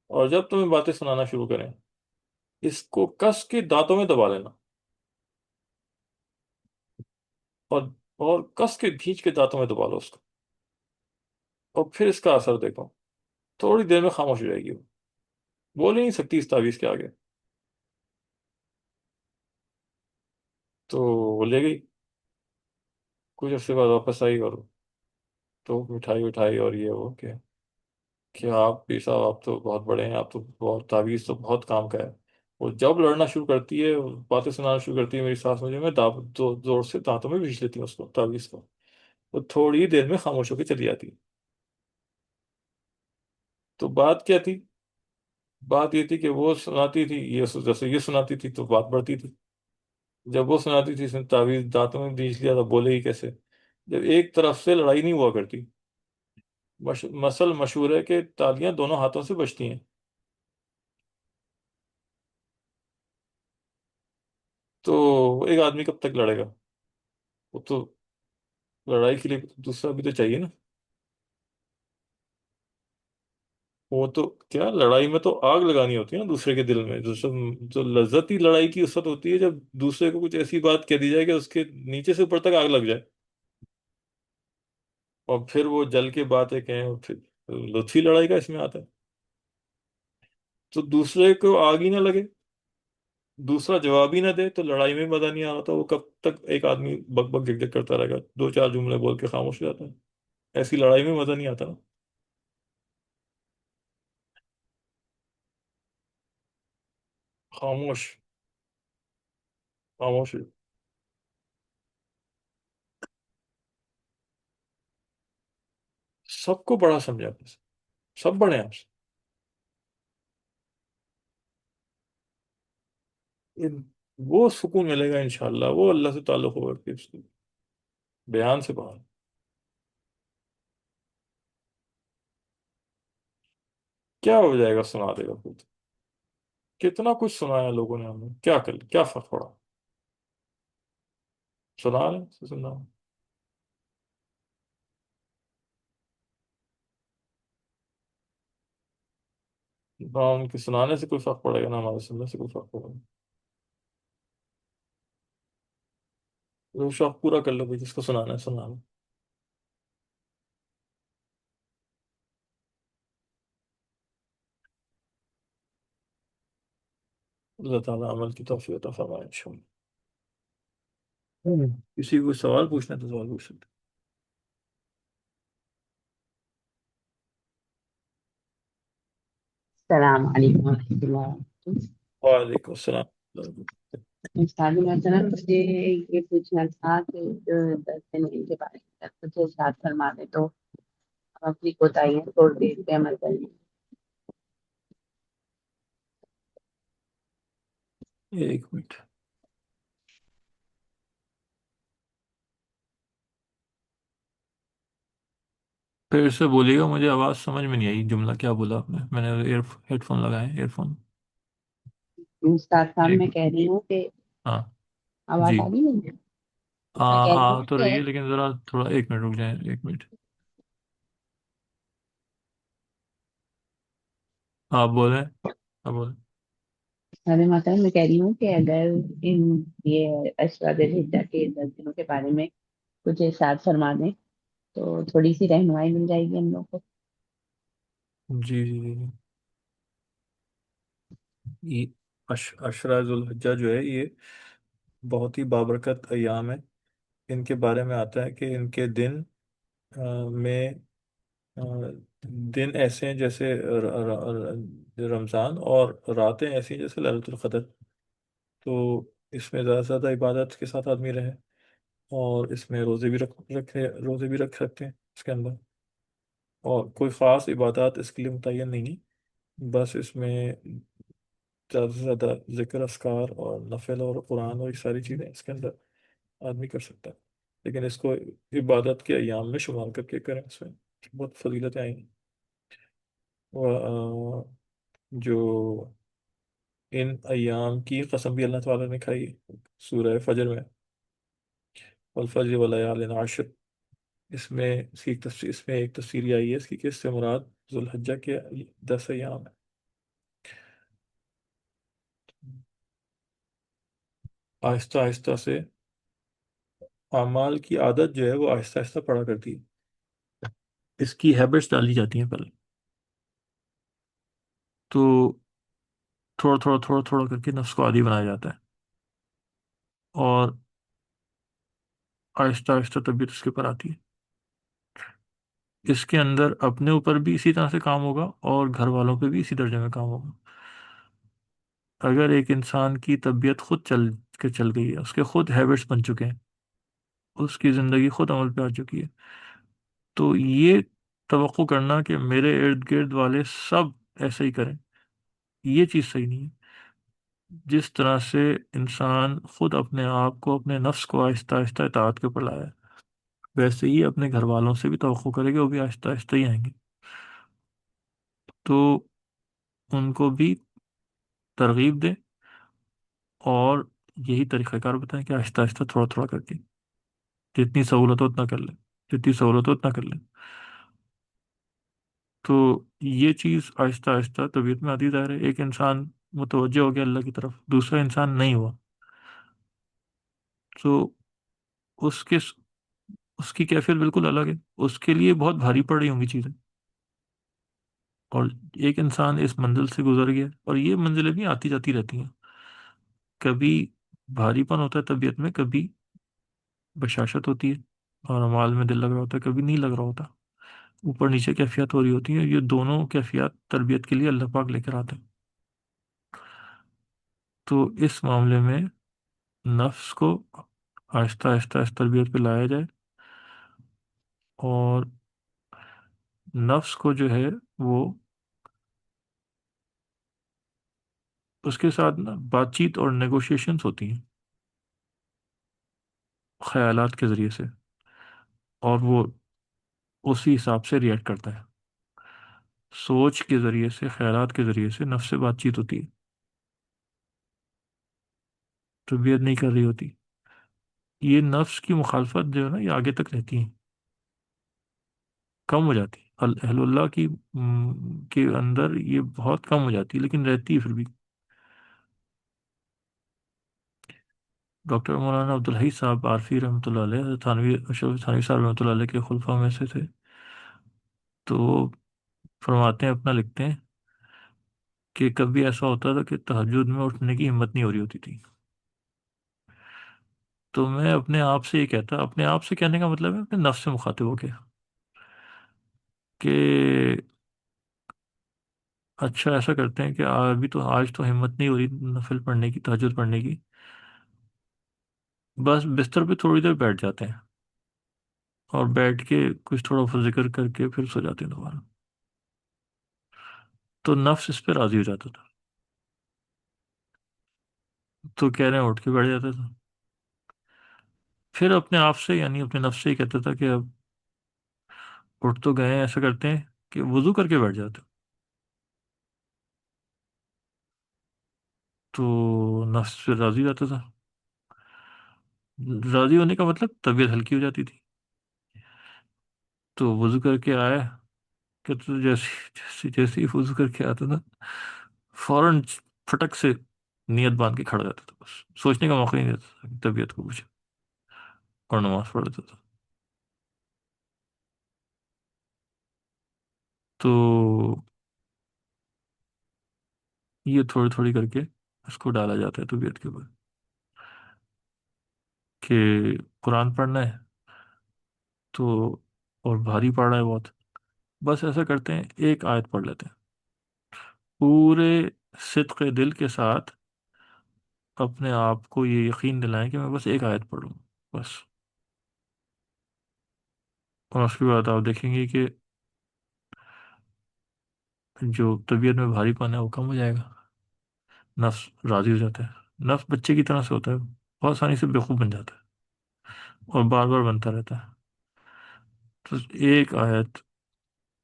اور جب تمہیں باتیں سنانا شروع کریں، اس کو کس کے دانتوں میں دبا لینا، اور کس کے کھینچ کے دانتوں میں دبا لو اس کو، اور پھر اس کا اثر دیکھو، تھوڑی دیر میں خاموش ہو جائے گی، وہ بول ہی نہیں سکتی اس تعویذ کے آگے۔ تو وہ لے گئی، کچھ عرصے بعد واپس آئی، اور تو مٹھائی اٹھائی اور یہ وہ کہ آپ بھی صاحب آپ تو بہت بڑے ہیں، آپ تو بہت تعویذ تو بہت کام کا ہے۔ وہ جب لڑنا شروع کرتی ہے، باتیں سنانا شروع کرتی ہے میری ساس مجھے، میں زور سے دانتوں میں بھیج لیتی ہوں اس کو تعویذ کو، وہ تھوڑی ہی دیر میں خاموش ہو کے چلی جاتی ہے۔ تو بات کیا تھی؟ بات یہ تھی کہ وہ سناتی تھی، یہ جیسے یہ سناتی تھی تو بات بڑھتی تھی، جب وہ سناتی تھی اس نے تعویذ دانتوں میں بیچ لیا تھا، بولے ہی کیسے؟ جب ایک طرف سے لڑائی نہیں ہوا کرتی، مسل مشہور ہے کہ تالیاں دونوں ہاتھوں سے بجتی ہیں، تو ایک آدمی کب تک لڑے گا؟ وہ تو لڑائی کے لیے دوسرا بھی تو چاہیے نا۔ وہ تو کیا، لڑائی میں تو آگ لگانی ہوتی ہے نا دوسرے کے دل میں، جو لذت ہی لڑائی کی اس وقت ہوتی ہے جب دوسرے کو کچھ ایسی بات کہہ دی جائے کہ اس کے نیچے سے اوپر تک آگ لگ جائے، اور پھر وہ جل کے باتیں کہیں، اور پھر لطفی لڑائی کا اس میں آتا ہے۔ تو دوسرے کو آگ ہی نہ لگے، دوسرا جواب ہی نہ دے، تو لڑائی میں مزہ نہیں آ رہا تھا، وہ کب تک ایک آدمی بک بک جگ جگ کرتا رہے گا، دو چار جملے بول کے خاموش ہو جاتا ہے؟ ایسی لڑائی میں مزہ نہیں آتا نا۔ خاموش، خاموش، سب کو بڑا سمجھا آپ نے، سب بڑے ہیں آپ سے، ان- وہ سکون ملے گا انشاءاللہ، وہ اللہ سے تعلق ہوگا کہ اس کو بیان سے باہر۔ کیا ہو جائے گا، سنا دے گا خود، کتنا کچھ سنایا لوگوں نے ہمیں، کیا کر کیا فرق پڑا؟ سنا رہے سنا، نہ ان کے سنانے سے کوئی فرق پڑے گا، نہ ہمارے سننے سے کوئی فرق پڑے گا۔ وہ شوق پورا کر لو بھائی، جس کو سنانا ہے سنا لو۔ اللہ تعالیٰ عمل کی توفیق عطا فرمائے انشاءاللہ۔ کسی کو سوال پوچھنا ہے تو سوال پوچھ سکتے السلام علیکم ورحمۃ اللہ وبرکاتہ۔ ہیں۔ وعلیکم السلام۔ استاد محترم، مجھے یہ پوچھنا تھا کہ جو 10 دن کے بارے میں مجھے ارشاد فرما دے تو ہم اپنی کوتاہیاں چھوڑ کے اس پہ عمل کریں۔ ایک منٹ، پھر سے بولیے گا، مجھے آواز سمجھ میں نہیں آئی، جملہ کیا بولا آپ نے؟ میں نے ہیڈ فون لگائے، ایئر فون۔ استاد صاحب ایک، میں کہہ رہی ہوں کہ ہاں آواز جی، آ رہی نہیں ہے؟ میں ہاں کہہ رہی آ ہوں تو کہ رہی ہے لیکن ذرا تھوڑا، ایک منٹ رک جائیں، ایک منٹ، آپ بولیں، آپ بولیں۔ استاد محترم میں کہہ رہی ہوں کہ اگر ان یہ اشراط الحجہ کے 10 دنوں کے بارے میں کچھ ارشاد فرما دیں تو تھوڑی سی رہنمائی مل جائے گی ہم لوگ کو۔ جی جی جی جی۔ یہ عشرہ ذو الحجہ جو ہے، یہ بہت ہی بابرکت ایام ہے۔ ان کے بارے میں آتا ہے کہ ان کے دن میں آ، دن ایسے ہیں جیسے رمضان، اور راتیں ایسی ہیں جیسے لیلۃ القدر۔ تو اس میں زیادہ سے زیادہ عبادت کے ساتھ آدمی رہے، اور اس میں روزے بھی رکھ سکتے ہیں اس کے اندر، اور کوئی خاص عبادات اس کے لیے متعین نہیں ہے، بس اس میں زیادہ سے زیادہ ذکر اذکار اور نفل اور قرآن اور یہ ساری چیزیں اس کے اندر آدمی کر سکتا ہے، لیکن اس کو عبادت کے ایام میں شمار کر کے کریں، اس میں بہت فضیلتیں آئیں گی۔ جو ان ایام کی قسم بھی اللہ تعالیٰ نے کھائی ہے سورہ فجر میں، والفجر وليال عشر۔ اس میں ایک تفسیری آئی ہے اس کی کہ اس سے مراد ذوالحجہ کے 10 ایام ہے۔ آہستہ آہستہ سے اعمال کی عادت جو ہے وہ آہستہ آہستہ پڑا کرتی ہے، اس کی ہیبٹس ڈالی جاتی ہیں پہلے، تو تھوڑا تھوڑا تھوڑا تھوڑا کر کے نفس کو عادی بنایا جاتا ہے، اور آہستہ آہستہ طبیعت اس کے اوپر آتی ہے۔ اس کے اندر اپنے اوپر بھی اسی طرح سے کام ہوگا، اور گھر والوں پہ بھی اسی درجے میں کام ہوگا۔ اگر ایک انسان کی طبیعت خود چل گئی ہے، اس کے خود ہیبٹس بن چکے ہیں، اس کی زندگی خود عمل پہ آ چکی ہے، تو یہ توقع کرنا کہ میرے ارد گرد والے سب ایسے ہی کریں، یہ چیز صحیح نہیں ہے۔ جس طرح سے انسان خود اپنے آپ کو، اپنے نفس کو آہستہ آہستہ اطاعت کے اوپر لایا ہے، ویسے ہی اپنے گھر والوں سے بھی توقع کرے گا، وہ بھی آہستہ آہستہ ہی آئیں گے. تو ان کو بھی ترغیب دیں، اور یہی طریقہ کار بتائیں کہ آہستہ آہستہ تھوڑا تھوڑا کر کے جتنی سہولت ہو اتنا کر لیں، جتنی سہولت ہو اتنا کر لیں. تو یہ چیز آہستہ آہستہ طبیعت میں آتی ظاہر ہے. ایک انسان متوجہ ہو گیا اللہ کی طرف، دوسرا انسان نہیں ہوا، تو اس کے اس کی کیفیت بالکل الگ ہے. اس کے لیے بہت بھاری پڑ رہی ہوں گی چیزیں. اور ایک انسان اس منزل سے گزر گیا، اور یہ منزلیں بھی آتی جاتی رہتی ہیں. کبھی بھاری پن ہوتا ہے طبیعت میں، کبھی بشاشت ہوتی ہے اور اعمال میں دل لگ رہا ہوتا ہے، کبھی نہیں لگ رہا ہوتا. اوپر نیچے کیفیات ہو رہی ہوتی ہیں. یہ دونوں کیفیات تربیت کے لیے اللہ پاک لے کر آتے ہیں. تو اس معاملے میں نفس کو آہستہ آہستہ اس تربیت پہ لایا جائے، اور نفس کو جو ہے وہ اس کے ساتھ نا بات چیت اور نیگوشیشنز ہوتی ہیں خیالات کے ذریعے سے، اور وہ اسی حساب سے ریئیکٹ کرتا ہے. سوچ کے ذریعے سے، خیالات کے ذریعے سے نفس سے بات چیت ہوتی ہے، تربیت نہیں کر رہی ہوتی. یہ نفس کی مخالفت جو ہے نا، یہ آگے تک رہتی ہے، کم ہو جاتی ہے. اہل اللہ کی کے اندر یہ بہت کم ہو جاتی ہے، لیکن رہتی ہے پھر بھی. ڈاکٹر مولانا عبدالحی صاحب عارفی رحمۃ اللہ علیہ، تھانوی اشرف تھانوی صاحب رحمۃ اللہ علیہ کے خلفاء میں سے تھے. تو وہ فرماتے ہیں، اپنا لکھتے ہیں کہ کبھی ایسا ہوتا تھا کہ تہجد میں اٹھنے کی ہمت نہیں ہو رہی ہوتی تھی. تو میں اپنے آپ سے یہ کہتا، اپنے آپ سے کہنے کا مطلب ہے اپنے نفس سے مخاطب ہو کے، کہ اچھا ایسا کرتے ہیں کہ ابھی تو آج تو ہمت نہیں ہو رہی نفل پڑھنے کی، تہجد پڑھنے کی، بس بستر پہ تھوڑی دیر بیٹھ جاتے ہیں، اور بیٹھ کے کچھ تھوڑا سا ذکر کر کے پھر سو جاتے ہیں دوبارہ. تو نفس اس پہ راضی ہو جاتا تھا. تو کہہ رہے ہیں اٹھ کے بیٹھ جاتا تھا. پھر اپنے آپ سے، یعنی اپنے نفس سے ہی کہتا تھا کہ اب اٹھ تو گئے ہیں، ایسا کرتے ہیں کہ وضو کر کے بیٹھ جاتے. تو نفس پھر راضی ہو جاتا تھا. راضی ہونے کا مطلب طبیعت ہلکی ہو جاتی تھی. تو وضو کر کے آیا کہ تو جیسے ہی وضو کر کے آتا تھا، فوراً پھٹک سے نیت باندھ کے کھڑا جاتا تھا، بس سوچنے کا موقع نہیں دیتا تھا کہ طبیعت کو کچھ، اور نماز پڑھ لیتا تھا. تو یہ تھوڑی تھوڑی کر کے اس کو ڈالا جاتا ہے طبیعت کے اوپر، کہ قرآن پڑھنا ہے تو، اور بھاری پڑھ رہا ہے بہت، بس ایسا کرتے ہیں ایک آیت پڑھ لیتے ہیں پورے صدق دل کے ساتھ. اپنے آپ کو یہ یقین دلائیں کہ میں بس ایک آیت پڑھوں بس. اور اس کے بعد آپ دیکھیں گے کہ جو طبیعت میں بھاری پن ہے وہ کم ہو جائے گا. نفس راضی ہو جاتا ہے. نفس بچے کی طرح سے ہوتا ہے، بہت آسانی سے بیوقوف بن جاتا ہے، اور بار بار بنتا رہتا ہے. تو ایک آیت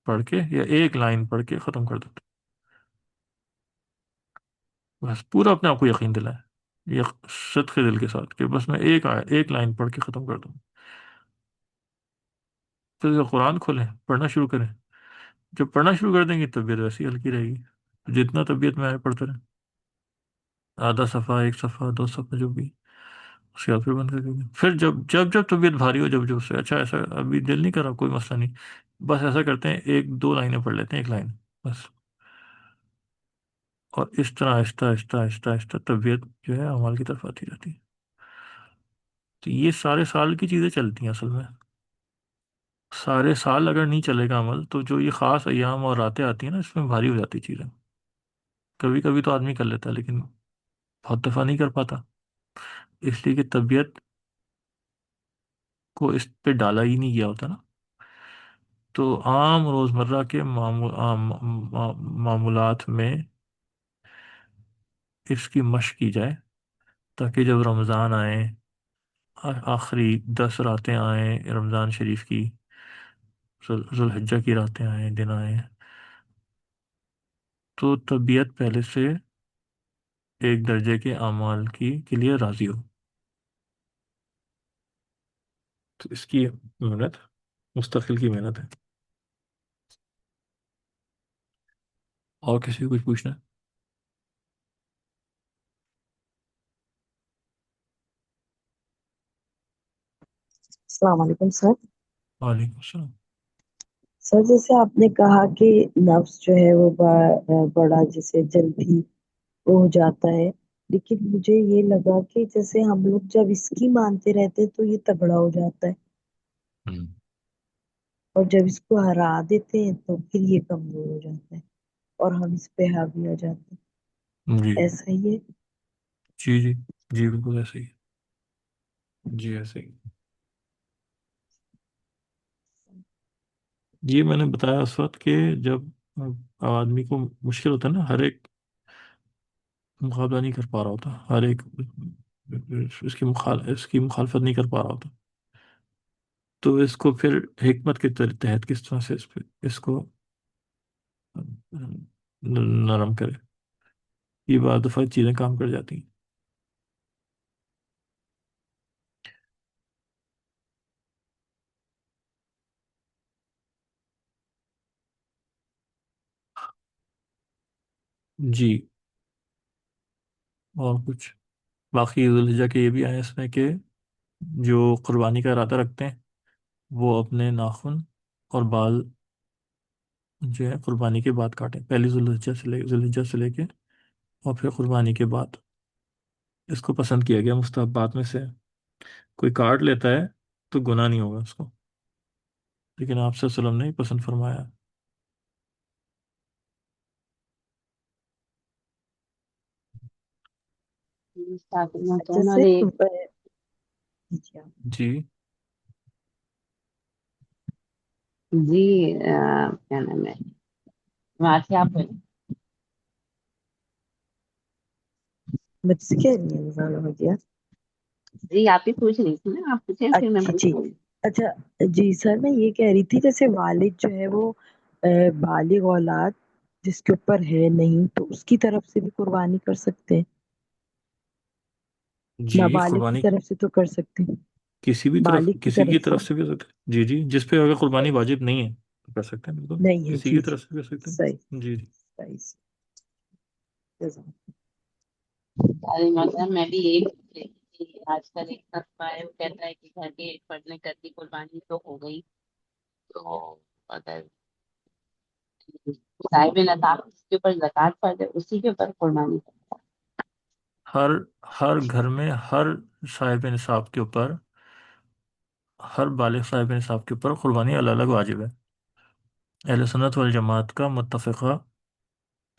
پڑھ کے یا ایک لائن پڑھ کے ختم کر دیتا ہے. بس پورا اپنے آپ کو یقین دلائیں، یہ صدق دل کے ساتھ، کہ بس میں ایک آیت، ایک لائن پڑھ کے ختم کر دوں. پھر قرآن کھولیں، پڑھنا شروع کریں. جب پڑھنا شروع کر دیں گے طبیعت ویسی ہلکی رہے گی. جتنا طبیعت میں آئے پڑھتے رہیں، آدھا صفحہ، ایک صفحہ، دو صفحہ، جو بھی. اس کے بعد پھر بند کر دیں گے. پھر جب طبیعت بھاری ہو، جب سے اچھا ایسا ابھی دل نہیں کر رہا، کوئی مسئلہ نہیں، بس ایسا کرتے ہیں ایک دو لائنیں پڑھ لیتے ہیں، ایک لائن بس. اور اس طرح آہستہ آہستہ آہستہ آہستہ طبیعت جو ہے اعمال کی طرف آتی رہتی ہے. تو یہ سارے سال کی چیزیں چلتی ہیں اصل میں. سارے سال اگر نہیں چلے گا عمل، تو جو یہ خاص ایام اور راتیں آتی ہیں نا، اس میں بھاری ہو جاتی چیزیں. کبھی کبھی تو آدمی کر لیتا ہے، لیکن بہت دفعہ نہیں کر پاتا، اس لیے کہ طبیعت کو اس پہ ڈالا ہی نہیں گیا ہوتا نا. تو عام روزمرہ کے معمولات میں اس کی مشق کی جائے، تاکہ جب رمضان آئے، آخری 10 راتیں آئیں رمضان شریف کی، ذوالحجہ کی راتیں آئیں، دن آئیں، تو طبیعت پہلے سے ایک درجے کے اعمال کے لیے راضی ہو. تو اس کی محنت مستقل کی محنت ہے. اور کسی کو کچھ پوچھنا ہے؟ السلام علیکم سر. وعلیکم السلام. سر جیسے آپ نے کہا کہ نفس جو ہے وہ بڑا جیسے جلدی وہ ہو جاتا ہے، لیکن مجھے یہ لگا کہ جیسے ہم لوگ جب اس کی مانتے رہتے تو یہ تگڑا ہو جاتا ہے، ہم، اور جب اس کو ہرا دیتے ہیں تو پھر یہ کمزور ہو جاتا ہے اور ہم اس پہ حاوی ہو جاتے جی ہیں. ایسا ہی ہے. جی جی جی بالکل ایسے ہی. جی ایسے ہی. یہ میں نے بتایا اس وقت کہ جب آدمی کو مشکل ہوتا ہے نا، ہر ایک مقابلہ نہیں کر پا رہا ہوتا، ہر ایک اس کی مخالفت نہیں کر پا رہا ہوتا، تو اس کو پھر حکمت کے تحت کس طرح سے اس کو نرم کرے، یہ بعض دفعہ چیزیں کام کر جاتی ہیں. جی. اور کچھ باقی ذوالحجہ کے یہ بھی آئے اس میں کہ جو قربانی کا ارادہ رکھتے ہیں وہ اپنے ناخن اور بال جو ہے قربانی کے بعد کاٹیں، پہلی ذوالحجہ سے لے کے اور پھر قربانی کے بعد. اس کو پسند کیا گیا مستحبات میں سے. کوئی کاٹ لیتا ہے تو گناہ نہیں ہوگا اس کو، لیکن آپ صلی اللہ علیہ وسلم نے پسند فرمایا. مستعفی اور جیسے ایک جی ہاں. جی جی کیا نام ہے، وہاں سے آپ مجھ سے کہہ رہی ہیں نظارہ ہو گیا. جی آپ ہی پوچھ رہی تھی نا، آپ پوچھیں پھر میں اچھا جی. پوچھوں گی. اچھا جی سر، میں یہ کہہ رہی تھی جیسے والد جو ہے وہ بالغ اولاد جس کے اوپر ہے نہیں تو اس کی طرف سے بھی قربانی کر سکتے ہیں، جی نابالغ کی قربانی طرف سے تو کر سکتے ہیں، کسی بھی طرف، بالغ کی کسی کی طرف سے طرف سے بھی ہو سکتا ہے. جی جی جس پہ اگر قربانی واجب نہیں ہے تو کر سکتے ہیں، بالکل نہیں ہے. کسی جی کی جی طرف سے بھی کر سکتے صحیح ہیں. جی جی. صحیح جزاک ارے مطلب میں بھی یہی سوچ رہی تھی کہ آج کل ایک طبقہ ہے وہ کہتا ہے کہ گھر کے پڑھنے کر کی قربانی تو ہو گئی، تو اگر صاحب نصاب جس کے اوپر زکوٰۃ فرض ہے اسی کے اوپر قربانی کرتا ہر ہر گھر میں ہر صاحب نصاب کے اوپر، ہر بالغ صاحب نصاب کے اوپر قربانی الگ الگ واجب ہے. اہل سنت والجماعت کا متفقہ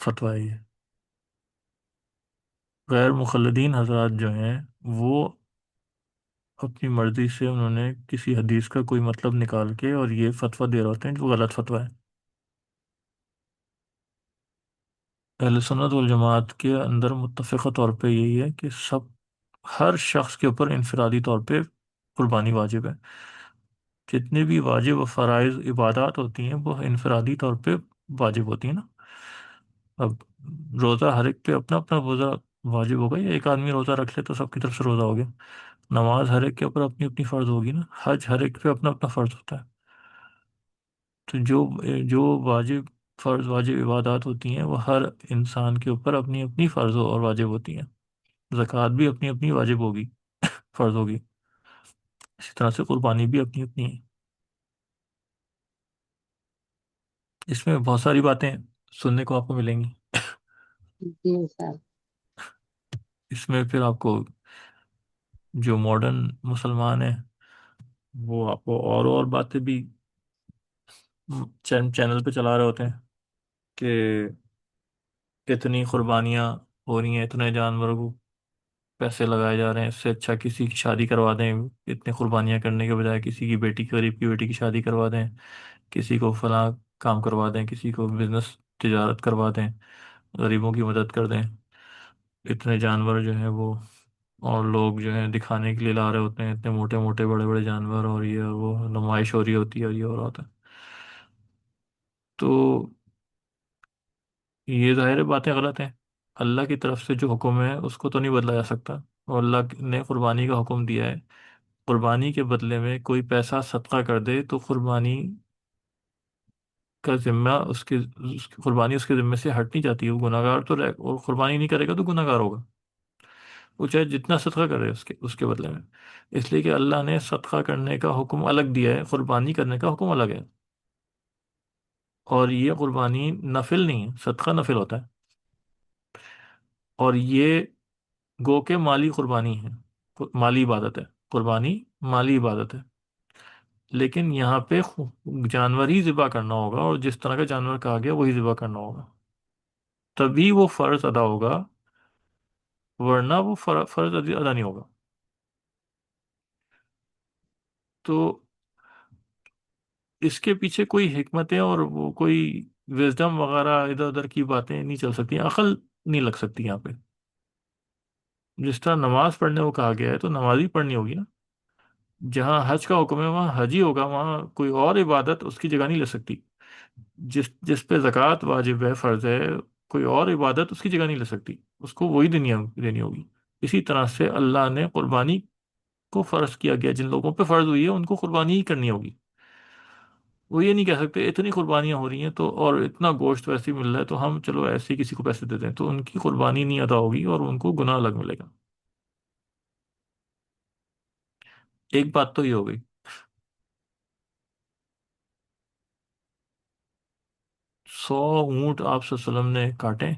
فتویٰ ہے. غیر مخلدین حضرات جو ہیں وہ اپنی مرضی سے انہوں نے کسی حدیث کا کوئی مطلب نکال کے اور یہ فتویٰ دے رہے ہوتے ہیں جو غلط فتویٰ ہے. اہل سنت والجماعت کے اندر متفقہ طور پہ یہی ہے کہ ہر شخص کے اوپر انفرادی طور پہ قربانی واجب ہے. جتنے بھی واجب و فرائض عبادات ہوتی ہیں وہ انفرادی طور پہ واجب ہوتی ہیں نا. اب روزہ ہر ایک پہ اپنا اپنا روزہ واجب ہوگا، یا ایک آدمی روزہ رکھ لے تو سب کی طرف سے روزہ ہو گیا. نماز ہر ایک کے اوپر اپنی اپنی فرض ہوگی نا، حج ہر ایک پہ اپنا اپنا فرض ہوتا ہے. تو جو واجب عبادات ہوتی ہیں وہ ہر انسان کے اوپر اپنی اپنی فرض اور واجب ہوتی ہیں. زکوٰۃ بھی اپنی اپنی واجب ہوگی، فرض ہوگی. اسی طرح سے قربانی بھی اپنی اپنی ہے. اس میں بہت ساری باتیں سننے کو آپ کو ملیں گی. ہے. جی سر. اس میں پھر آپ کو جو ماڈرن مسلمان ہیں وہ آپ کو اور باتیں بھی چینل پہ چلا رہے ہوتے ہیں کہ اتنی قربانیاں ہو رہی ہیں، اتنے جانوروں کو پیسے لگائے جا رہے ہیں، اس سے اچھا کسی کی شادی کروا دیں. اتنی قربانیاں کرنے کے بجائے کسی کی بیٹی، غریب کی بیٹی کی شادی کروا دیں، کسی کو فلاں کام کروا دیں، کسی کو بزنس تجارت کروا دیں، غریبوں کی مدد کر دیں. اتنے جانور جو ہیں وہ، اور لوگ جو ہیں دکھانے کے لیے لا رہے ہوتے ہیں اتنے موٹے موٹے بڑے بڑے جانور، اور یہ اور وہ نمائش ہو رہی ہوتی ہے اور یہ ہو رہا ہوتا ہے. تو یہ ظاہر باتیں غلط ہیں. اللہ کی طرف سے جو حکم ہے اس کو تو نہیں بدلا جا سکتا. اور اللہ نے قربانی کا حکم دیا ہے. قربانی کے بدلے میں کوئی پیسہ صدقہ کر دے تو قربانی کا ذمہ اس کی قربانی اس کے ذمے سے ہٹ نہیں جاتی. وہ گناہ گار تو رہے، اور قربانی نہیں کرے گا تو گناہ گار ہوگا. وہ چاہے جتنا صدقہ کرے اس کے بدلے میں. اس لیے کہ اللہ نے صدقہ کرنے کا حکم الگ دیا ہے، قربانی کرنے کا حکم الگ ہے. اور یہ قربانی نفل نہیں ہے، صدقہ نفل ہوتا ہے. اور یہ گو کہ مالی قربانی ہے، مالی عبادت ہے. قربانی مالی عبادت ہے. لیکن یہاں پہ جانور ہی ذبح کرنا ہوگا، اور جس طرح کا جانور کہا گیا وہی ذبح کرنا ہوگا، تبھی وہ فرض ادا ہوگا، ورنہ وہ فرض ادا نہیں ہوگا. تو اس کے پیچھے کوئی حکمتیں اور وہ کوئی وزڈم وغیرہ ادھر ادھر کی باتیں نہیں چل سکتی، عقل نہیں لگ سکتی یہاں پہ. جس طرح نماز پڑھنے کو کہا گیا ہے تو نماز ہی پڑھنی ہوگی نا. جہاں حج کا حکم ہے وہاں حج ہی ہوگا، وہاں کوئی اور عبادت اس کی جگہ نہیں لے سکتی. جس جس پہ زکوٰۃ واجب ہے، فرض ہے، کوئی اور عبادت اس کی جگہ نہیں لے سکتی. اس کو وہی دینی ہوگی. اسی طرح سے اللہ نے قربانی کو فرض کیا گیا، جن لوگوں پہ فرض ہوئی ہے ان کو قربانی ہی کرنی ہوگی. وہ یہ نہیں کہہ سکتے اتنی قربانیاں ہو رہی ہیں تو اور اتنا گوشت ویسے ہی مل رہا ہے تو ہم چلو ایسے ہی کسی کو پیسے دے دیں، تو ان کی قربانی نہیں ادا ہوگی اور ان کو گناہ الگ ملے گا. ایک بات تو یہ ہو گئی. 100 اونٹ آپ صلی اللہ علیہ وسلم نے کاٹے.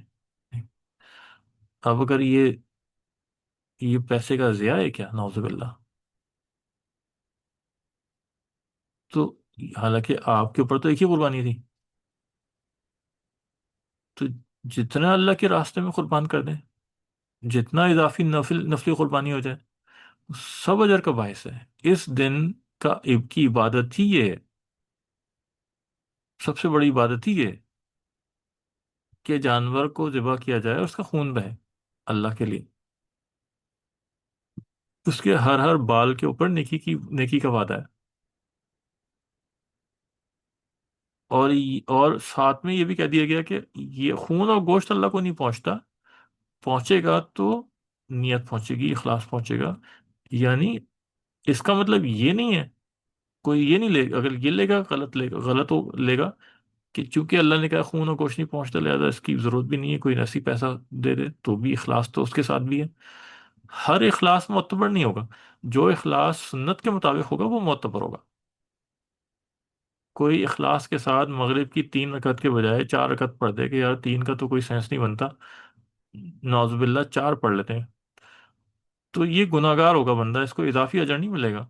اب اگر یہ پیسے کا ضیاع ہے کیا، نعوذ باللہ. تو حالانکہ آپ کے اوپر تو ایک ہی قربانی تھی. تو جتنا اللہ کے راستے میں قربان کر دیں، جتنا اضافی نفلی قربانی ہو جائے، سب اجر کا باعث ہے. اس دن کی عبادت ہی یہ ہے، سب سے بڑی عبادت ہی یہ ہے کہ جانور کو ذبح کیا جائے اور اس کا خون بہے اللہ کے لیے. اس کے ہر ہر بال کے اوپر نیکی کا وعدہ ہے. اور ساتھ میں یہ بھی کہہ دیا گیا کہ یہ خون اور گوشت اللہ کو نہیں پہنچتا، پہنچے گا تو نیت پہنچے گی، اخلاص پہنچے گا. یعنی اس کا مطلب یہ نہیں ہے، کوئی یہ نہیں لے گا، اگر یہ لے گا غلط لے گا کہ چونکہ اللہ نے کہا خون اور گوشت نہیں پہنچتا لہذا اس کی ضرورت بھی نہیں ہے، کوئی ایسی پیسہ دے دے. تو بھی اخلاص تو اس کے ساتھ بھی ہے. ہر اخلاص معتبر نہیں ہوگا. جو اخلاص سنت کے مطابق ہوگا وہ معتبر ہوگا. کوئی اخلاص کے ساتھ مغرب کی 3 رکعت کے بجائے 4 رکعت پڑھ دے کہ یار 3 کا تو کوئی سینس نہیں بنتا، نعوذ باللہ 4 پڑھ لیتے ہیں، تو یہ گناہ گار ہوگا بندہ. اس کو اضافی اجر نہیں ملے گا.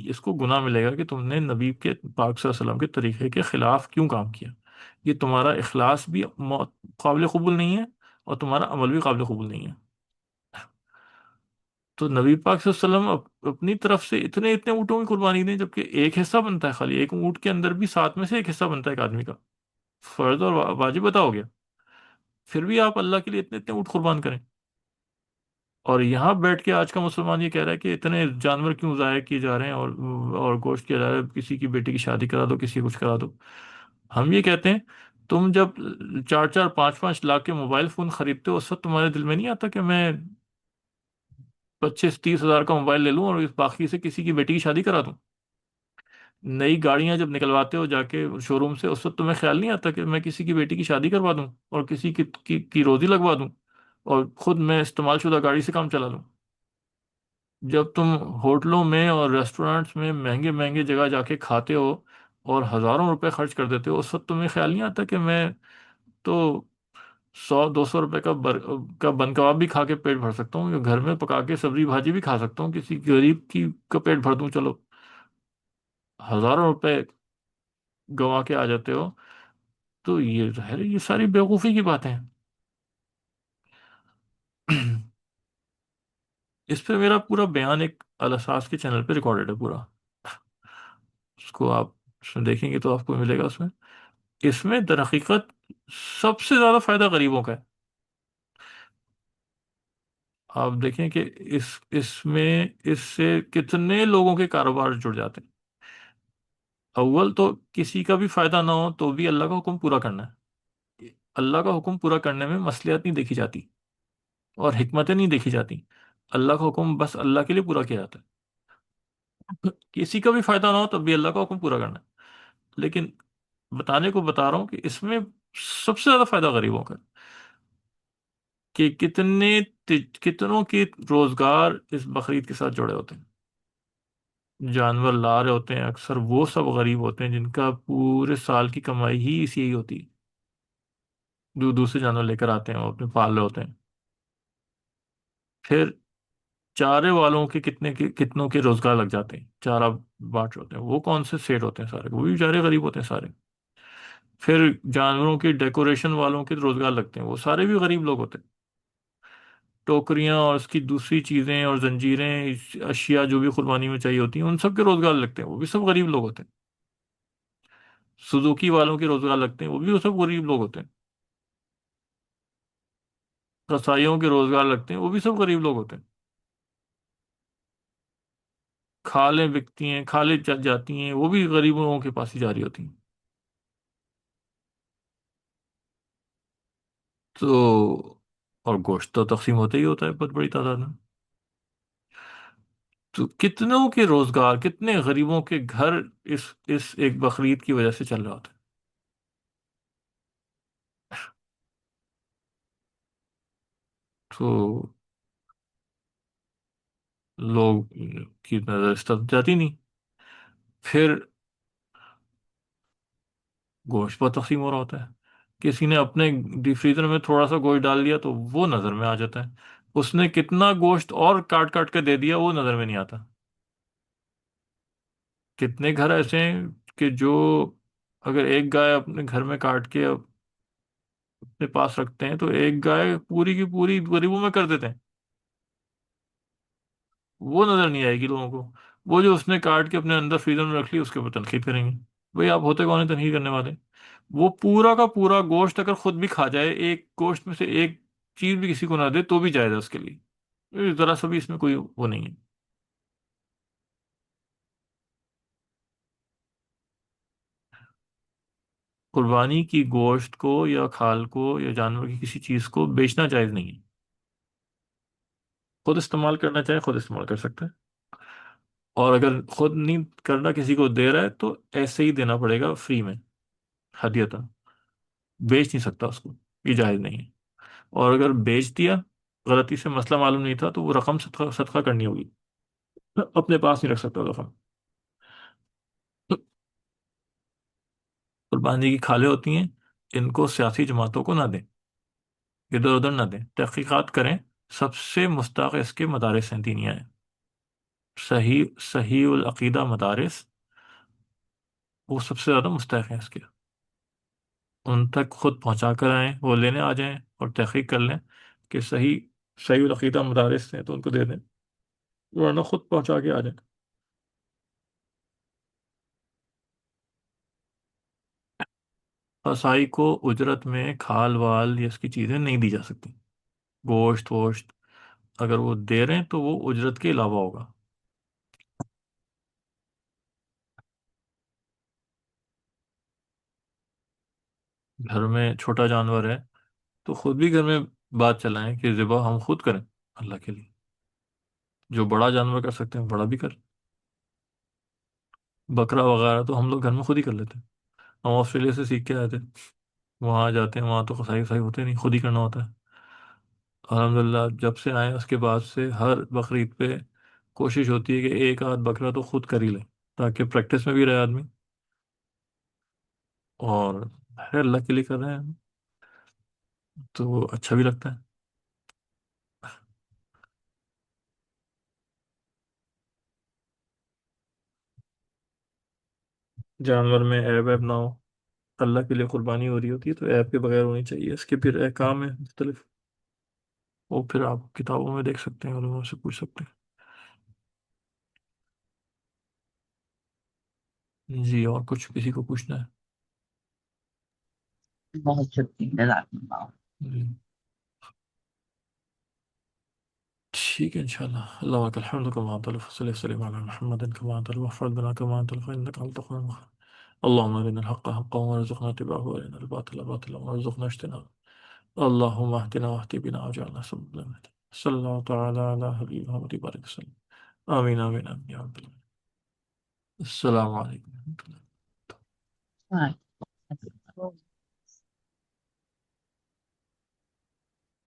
اس کو گناہ ملے گا کہ تم نے نبی کے پاک صلی اللہ علیہ وسلم کے طریقے کے خلاف کیوں کام کیا. یہ تمہارا اخلاص بھی قابل قبول نہیں ہے، اور تمہارا عمل بھی قابل قبول نہیں ہے. تو نبی پاک صلی اللہ علیہ وسلم اپنی طرف سے اتنے اتنے اونٹوں کی قربانی دیں، جبکہ ایک حصہ بنتا ہے، خالی ایک اونٹ کے اندر بھی 7 میں سے ایک حصہ بنتا ہے ایک آدمی کا. فرض اور واجب ادا ہو گیا، پھر بھی آپ اللہ کے لیے اتنے اتنے اونٹ قربان کریں. اور یہاں بیٹھ کے آج کا مسلمان یہ کہہ رہا ہے کہ اتنے جانور کیوں ضائع کیے جا رہے ہیں اور گوشت کیا جا رہا ہے، کسی کی بیٹی کی شادی کرا دو، کسی کی کچھ کرا دو. ہم یہ کہتے ہیں تم جب 4 4 5 5 لاکھ کے موبائل فون خریدتے ہو اس وقت تمہارے دل میں نہیں آتا کہ میں 25 30 ہزار کا موبائل لے لوں اور اس باقی سے کسی کی بیٹی کی شادی کرا دوں. نئی گاڑیاں جب نکلواتے ہو جا کے شو روم سے اس وقت تمہیں خیال نہیں آتا کہ میں کسی کی بیٹی کی شادی کروا دوں اور کسی کی روزی لگوا دوں اور خود میں استعمال شدہ گاڑی سے کام چلا لوں. جب تم ہوٹلوں میں اور ریسٹورینٹس میں مہنگے مہنگے جگہ جا کے کھاتے ہو اور ہزاروں روپے خرچ کر دیتے ہو اس وقت تمہیں خیال نہیں آتا کہ میں تو 100 200 روپے کا بن کباب بھی کھا کے پیٹ بھر سکتا ہوں، یا گھر میں پکا کے سبزی بھاجی بھی کھا سکتا ہوں، کسی غریب کا پیٹ بھر دوں. چلو ہزاروں روپے گوا کے آ جاتے ہو. تو یہ ظاہر ہے یہ ساری بیوقوفی کی باتیں ہیں. اس پہ میرا پورا بیان ایک الاساس کے چینل پہ ریکارڈڈ ہے پورا. اس کو آپ اس میں دیکھیں گے تو آپ کو ملے گا. اس میں در حقیقت سب سے زیادہ فائدہ غریبوں کا ہے. آپ دیکھیں کہ اس سے کتنے لوگوں کے کاروبار جڑ جاتے ہیں۔ اول تو کسی کا بھی فائدہ نہ ہو تو بھی اللہ کا حکم پورا کرنا ہے۔ اللہ کا حکم پورا کرنے میں مصلحت نہیں دیکھی جاتی اور حکمتیں نہیں دیکھی جاتی۔ اللہ کا حکم بس اللہ کے لیے پورا کیا جاتا ہے۔ کسی کا بھی فائدہ نہ ہو تب بھی اللہ کا حکم پورا کرنا ہے، لیکن بتانے کو بتا رہا ہوں کہ اس میں سب سے زیادہ فائدہ غریبوں کا ہے، کہ کتنوں کے روزگار اس بقرعید کے ساتھ جڑے ہوتے ہیں۔ جانور لا رہے ہوتے ہیں، اکثر وہ سب غریب ہوتے ہیں جن کا پورے سال کی کمائی ہی اسی یہی ہوتی ہے، جو دوسرے جانور لے کر آتے ہیں وہ اپنے پال رہے ہوتے ہیں۔ پھر چارے والوں کے کتنوں کے روزگار لگ جاتے ہیں، چارہ بانٹ ہوتے ہیں، وہ کون سے سیٹ ہوتے ہیں سارے، وہ بھی بیچارے غریب ہوتے ہیں سارے۔ پھر جانوروں کے ڈیکوریشن والوں کے روزگار لگتے ہیں، وہ سارے بھی غریب لوگ ہوتے ہیں۔ ٹوکریاں اور اس کی دوسری چیزیں اور زنجیریں، اشیاء جو بھی قربانی میں چاہیے ہوتی ہیں، ان سب کے روزگار لگتے ہیں، وہ بھی سب غریب لوگ ہوتے ہیں۔ سوزوکی والوں کے روزگار لگتے ہیں، وہ بھی سب غریب لوگ ہوتے ہیں۔ قصائیوں کے روزگار لگتے ہیں، وہ بھی سب غریب لوگ ہوتے ہیں۔ کھالیں بکتی ہیں، کھالیں چل جاتی ہیں، وہ بھی غریب لوگوں کے پاس ہی جاری ہوتی ہیں۔ تو اور گوشت تو تقسیم ہوتا ہی ہوتا ہے بہت بڑی تعداد میں۔ تو کتنوں کے روزگار، کتنے غریبوں کے گھر اس ایک بقرعید کی وجہ سے چل رہا ہوتا ہے۔ تو لوگ کی نظر اس طرف جاتی نہیں۔ پھر گوشت پر تقسیم ہو رہا ہوتا ہے، کسی نے اپنے ڈی فریزر میں تھوڑا سا گوشت ڈال دیا تو وہ نظر میں آ جاتا ہے، اس نے کتنا گوشت اور کاٹ کاٹ کے دے دیا وہ نظر میں نہیں آتا۔ کتنے گھر ایسے ہیں کہ جو اگر ایک گائے اپنے گھر میں کاٹ کے اپنے پاس رکھتے ہیں تو ایک گائے پوری کی پوری غریبوں میں کر دیتے ہیں، وہ نظر نہیں آئے گی لوگوں کو۔ وہ جو اس نے کاٹ کے اپنے اندر فریزر میں رکھ لی اس کے اوپر تنقید کریں گے، بھئی آپ ہوتے کون ہیں تنقید کرنے والے؟ وہ پورا کا پورا گوشت اگر خود بھی کھا جائے، ایک گوشت میں سے ایک چیز بھی کسی کو نہ دے تو بھی جائز ہے اس کے لیے، ذرا سا بھی اس میں کوئی وہ نہیں ہے۔ قربانی کی گوشت کو یا کھال کو یا جانور کی کسی چیز کو بیچنا جائز نہیں ہے۔ خود استعمال کرنا چاہے خود استعمال کر سکتا ہے، اور اگر خود نہیں کرنا کسی کو دے رہا ہے تو ایسے ہی دینا پڑے گا فری میں، ہدیتا، بیچ نہیں سکتا اس کو، یہ جائز نہیں ہے۔ اور اگر بیچ دیا، غلطی سے مسئلہ معلوم نہیں تھا تو وہ رقم صدقہ کرنی ہوگی، اپنے پاس نہیں رکھ سکتا رقم۔ قربانی کی کھالیں ہوتی ہیں، ان کو سیاسی جماعتوں کو نہ دیں، ادھر ادھر نہ دیں، تحقیقات کریں۔ سب سے مستحق اس کے مدارس ہیں دینیا ہیں، صحیح صحیح العقیدہ مدارس، وہ سب سے زیادہ مستحق ہیں اس کے۔ ان تک خود پہنچا کر آئیں، وہ لینے آ جائیں اور تحقیق کر لیں کہ صحیح صحیح العقیدہ مدارس ہیں تو ان کو دے دیں، ورنہ خود پہنچا کے آ جائیں۔ قصائی کو اجرت میں کھال وال یا اس کی چیزیں نہیں دی جا سکتی، گوشت ووشت اگر وہ دے رہے ہیں تو وہ اجرت کے علاوہ ہوگا۔ گھر میں چھوٹا جانور ہے تو خود بھی گھر میں بات چلائیں کہ ذبح ہم خود کریں اللہ کے لیے، جو بڑا جانور کر سکتے ہیں بڑا بھی کر، بکرا وغیرہ تو ہم لوگ گھر میں خود ہی کر لیتے ہیں، ہم آسٹریلیا سے سیکھ کے آئے تھے، وہاں جاتے ہیں وہاں تو قصائی وصائی ہوتے نہیں، خود ہی کرنا ہوتا ہے۔ الحمدللہ جب سے آئے اس کے بعد سے ہر بقرعید پہ کوشش ہوتی ہے کہ ایک آدھ بکرا تو خود کر ہی لیں، تاکہ پریکٹس میں بھی رہے آدمی، اور ہے اللہ کے لیے کر رہے ہیں تو اچھا بھی لگتا ہے۔ جانور میں عیب ویب نہ ہو، اللہ کے لیے قربانی ہو رہی ہوتی ہے تو عیب کے بغیر ہونی چاہیے، اس کے پھر احکام ہیں مختلف، وہ پھر آپ کتابوں میں دیکھ سکتے ہیں، علماء سے پوچھ سکتے ہیں۔ جی اور کچھ کسی کو پوچھنا ہے؟ بہت شکریہ، جزاک اللہ۔ جی ٹھیک ہے انشاءاللہ. اللہم لک الحمد کما انت صلی وسلم علی محمد کما انت وفرد بنا کما انت فإنك انت الغفور الرحیم. اللهم ارنا الحق حقا وارزقنا اتباعه وارنا الباطل باطلا وارزقنا اجتنابه. اللهم اهدنا واهد بنا واجعلنا سبلا للهدى. صلی اللہ تعالی علی حبیب محمد بارک وسلم. آمین آمین آمین یا رب العالمین. السلام علیکم ورحمۃ اللہ. ہاں